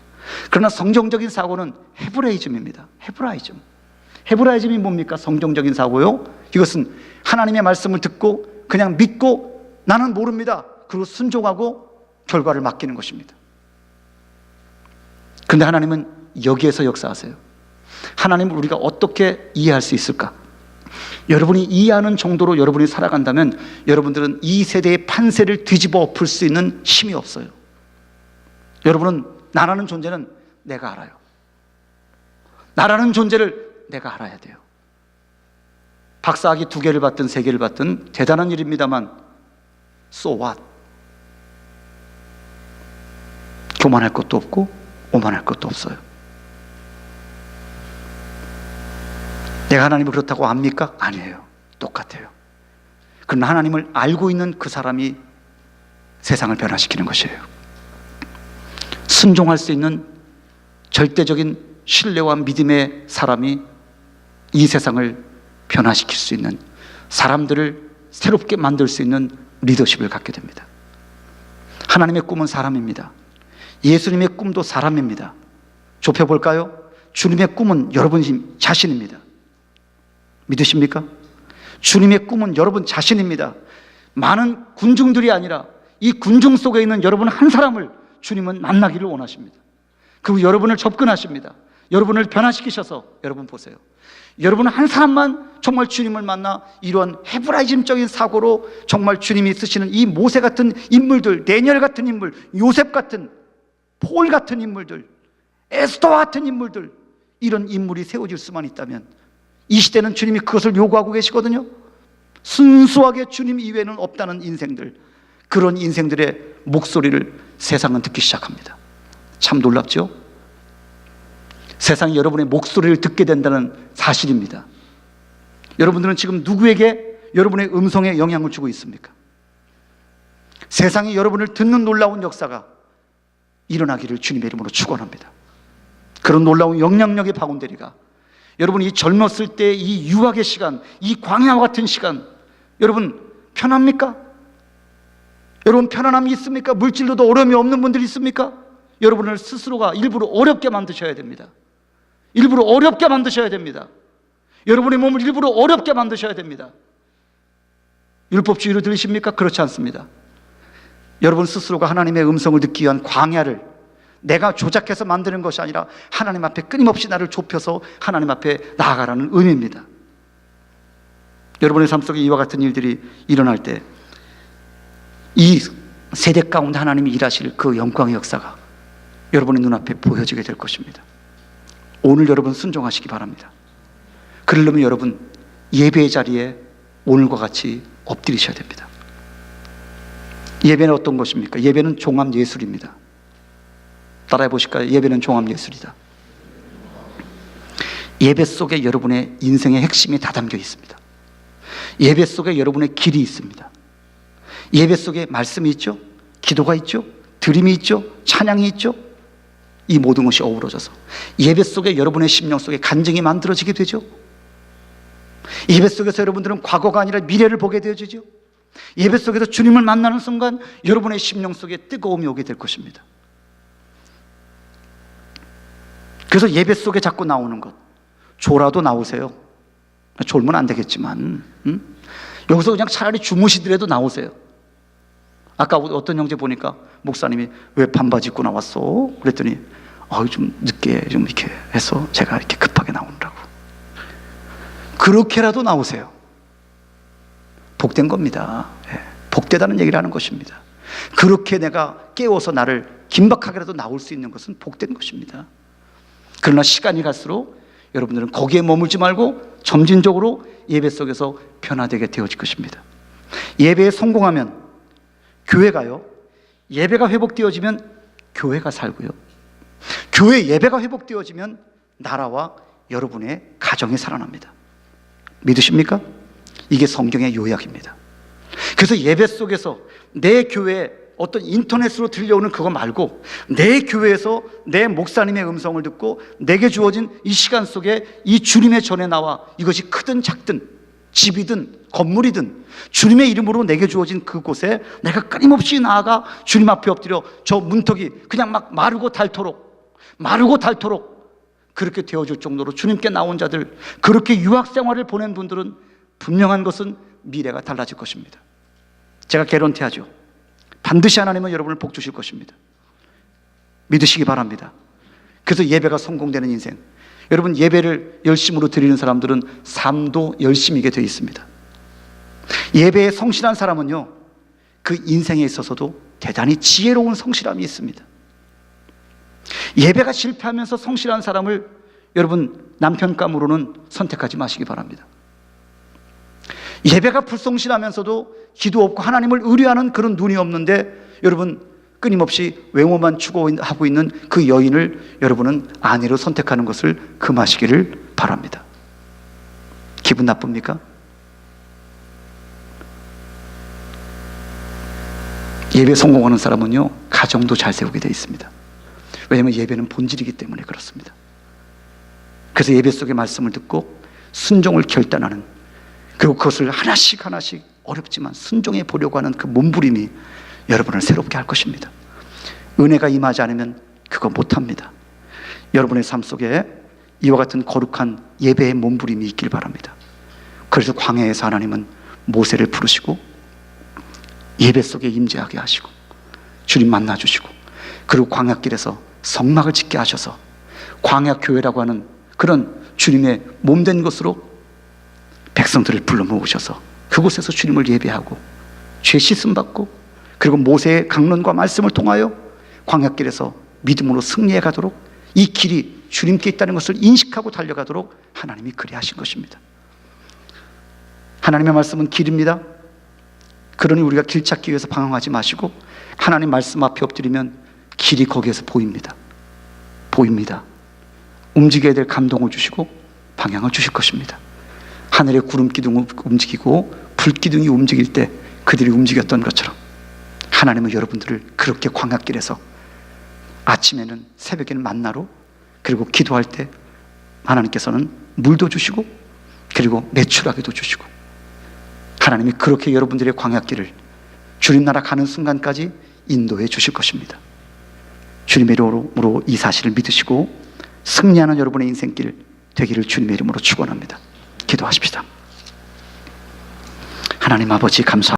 그러나 성경적인 사고는 헤브라이즘입니다. 헤브라이즘이 뭡니까? 성경적인 사고요. 이것은 하나님의 말씀을 듣고 그냥 믿고 나는 모릅니다, 그리고 순종하고 결과를 맡기는 것입니다. 그런데 하나님은 여기에서 역사하세요. 하나님을 우리가 어떻게 이해할 수 있을까? 여러분이 이해하는 정도로 여러분이 살아간다면 여러분들은 이 세대의 판세를 뒤집어 엎을 수 있는 힘이 없어요. 여러분은 나라는 존재는 내가 알아요. 나라는 존재를 내가 알아야 돼요. 박사학위 2개를 받든 3개를 받든 대단한 일입니다만 so what? 교만할 것도 없고 오만할 것도 없어요. 내가 하나님을 그렇다고 압니까? 아니에요. 똑같아요. 그러나 하나님을 알고 있는 그 사람이 세상을 변화시키는 것이에요. 순종할 수 있는 절대적인 신뢰와 믿음의 사람이 이 세상을 변화시킬 수 있는, 사람들을 새롭게 만들 수 있는 리더십을 갖게 됩니다. 하나님의 꿈은 사람입니다. 예수님의 꿈도 사람입니다. 좁혀볼까요? 주님의 꿈은 여러분 자신입니다. 믿으십니까? 주님의 꿈은 여러분 자신입니다. 많은 군중들이 아니라 이 군중 속에 있는 여러분 한 사람을 주님은 만나기를 원하십니다. 그리고 여러분을 접근하십니다. 여러분을 변화시키셔서, 여러분 보세요, 여러분 한 사람만 정말 주님을 만나 이러한 헤브라이즘적인 사고로 정말 주님이 쓰시는 이 모세 같은 인물들, 다니엘 같은 인물, 요셉 같은, 폴 같은 인물들, 에스더 같은 인물들, 이런 인물이 세워질 수만 있다면, 이 시대는 주님이 그것을 요구하고 계시거든요. 순수하게 주님 이외에는 없다는 인생들, 그런 인생들의 목소리를 세상은 듣기 시작합니다. 참 놀랍죠? 세상이 여러분의 목소리를 듣게 된다는 사실입니다. 여러분들은 지금 누구에게 여러분의 음성에 영향을 주고 있습니까? 세상이 여러분을 듣는 놀라운 역사가 일어나기를 주님의 이름으로 축원합니다. 그런 놀라운 영향력의 바운데리가 여러분, 이 젊었을 때 이 유학의 시간, 이 광야와 같은 시간, 여러분 편합니까? 여러분 편안함이 있습니까? 물질로도 어려움이 없는 분들이 있습니까? 여러분을 스스로가 일부러 어렵게 만드셔야 됩니다. 일부러 어렵게 만드셔야 됩니다. 여러분의 몸을 일부러 어렵게 만드셔야 됩니다. 율법주의로 들리십니까? 그렇지 않습니다. 여러분 스스로가 하나님의 음성을 듣기 위한 광야를 내가 조작해서 만드는 것이 아니라 하나님 앞에 끊임없이 나를 좁혀서 하나님 앞에 나아가라는 의미입니다. 여러분의 삶 속에 이와 같은 일들이 일어날 때 이 세대 가운데 하나님이 일하실 그 영광의 역사가 여러분의 눈앞에 보여지게 될 것입니다. 오늘 여러분 순종하시기 바랍니다. 그러려면 여러분 예배의 자리에 오늘과 같이 엎드리셔야 됩니다. 예배는 어떤 것입니까? 예배는 종합예술입니다. 따라해 보실까요? 예배는 종합예술이다. 예배 속에 여러분의 인생의 핵심이 다 담겨 있습니다. 예배 속에 여러분의 길이 있습니다. 예배 속에 말씀이 있죠, 기도가 있죠, 드림이 있죠, 찬양이 있죠. 이 모든 것이 어우러져서 예배 속에 여러분의 심령 속에 간증이 만들어지게 되죠. 예배 속에서 여러분들은 과거가 아니라 미래를 보게 되어지죠. 예배 속에서 주님을 만나는 순간 여러분의 심령 속에 뜨거움이 오게 될 것입니다. 그래서 예배 속에 자꾸 나오는 것, 졸아도 나오세요. 졸면 안 되겠지만 여기서 그냥 차라리 주무시더라도 나오세요. 아까 어떤 형제 보니까 목사님이 왜 반바지 입고 나왔어? 그랬더니 좀 늦게 좀 이렇게 해서 제가 이렇게 급하게 나오느라고. 그렇게라도 나오세요. 복된 겁니다. 복되다는 얘기를 하는 것입니다. 그렇게 내가 깨워서 나를 긴박하게라도 나올 수 있는 것은 복된 것입니다. 그러나 시간이 갈수록 여러분들은 거기에 머물지 말고 점진적으로 예배 속에서 변화되게 되어질 것입니다. 예배에 성공하면 교회가요, 예배가 회복되어지면 교회가 살고요, 교회 예배가 회복되어지면 나라와 여러분의 가정이 살아납니다. 믿으십니까? 이게 성경의 요약입니다. 그래서 예배 속에서 내 교회에 어떤 인터넷으로 들려오는 그거 말고 내 교회에서 내 목사님의 음성을 듣고 내게 주어진 이 시간 속에 이 주님의 전에 나와 이것이 크든 작든 집이든 건물이든 주님의 이름으로 내게 주어진 그곳에 내가 끊임없이 나아가 주님 앞에 엎드려 저 문턱이 그냥 막 마르고 닳도록 그렇게 되어줄 정도로 주님께 나온 자들, 그렇게 유학 생활을 보낸 분들은 분명한 것은 미래가 달라질 것입니다. 제가 개런티하죠. 반드시 하나님은 여러분을 복 주실 것입니다. 믿으시기 바랍니다. 그래서 예배가 성공되는 인생, 여러분 예배를 열심으로 드리는 사람들은 삶도 열심이게 되어 있습니다. 예배에 성실한 사람은요, 그 인생에 있어서도 대단히 지혜로운 성실함이 있습니다. 예배가 실패하면서 성실한 사람을 여러분 남편감으로는 선택하지 마시기 바랍니다. 예배가 불성실하면서도 기도 없고 하나님을 의뢰하는 그런 눈이 없는데 여러분 끊임없이 외모만 추구하고 있는 그 여인을 여러분은 아내로 선택하는 것을 금하시기를 바랍니다. 기분 나쁩니까? 예배 성공하는 사람은요, 가정도 잘 세우게 되어 있습니다. 왜냐하면 예배는 본질이기 때문에 그렇습니다. 그래서 예배 속의 말씀을 듣고 순종을 결단하는, 그리고 그것을 하나씩 어렵지만 순종해 보려고 하는 그 몸부림이 여러분을 새롭게 할 것입니다. 은혜가 임하지 않으면 그거 못합니다. 여러분의 삶 속에 이와 같은 거룩한 예배의 몸부림이 있길 바랍니다. 그래서 광야에서 하나님은 모세를 부르시고 예배 속에 임재하게 하시고 주님 만나주시고, 그리고 광야길에서 성막을 짓게 하셔서 광야교회라고 하는 그런 주님의 몸된 곳으로 백성들을 불러 모으셔서 그곳에서 주님을 예배하고 죄 씻음 받고, 그리고 모세의 강론과 말씀을 통하여 광야길에서 믿음으로 승리해 가도록, 이 길이 주님께 있다는 것을 인식하고 달려가도록 하나님이 그리 하신 것입니다. 하나님의 말씀은 길입니다. 그러니 우리가 길 찾기 위해서 방황하지 마시고 하나님 말씀 앞에 엎드리면 길이 거기에서 보입니다. 움직여야 될 감동을 주시고 방향을 주실 것입니다. 하늘의 구름 기둥이 움직이고 불 기둥이 움직일 때 그들이 움직였던 것처럼 하나님은 여러분들을 그렇게 광야길에서 아침에는 새벽에는 만나로, 그리고 기도할 때 하나님께서는 물도 주시고 그리고 매출하기도 주시고, 하나님이 그렇게 여러분들의 광야길을 주님 나라 가는 순간까지 인도해 주실 것입니다. 주님의 이름으로 이 사실을 믿으시고 승리하는 여러분의 인생길 되기를 주님의 이름으로 축원합니다. 기도하십시다. 하나님 아버지 감사합니다.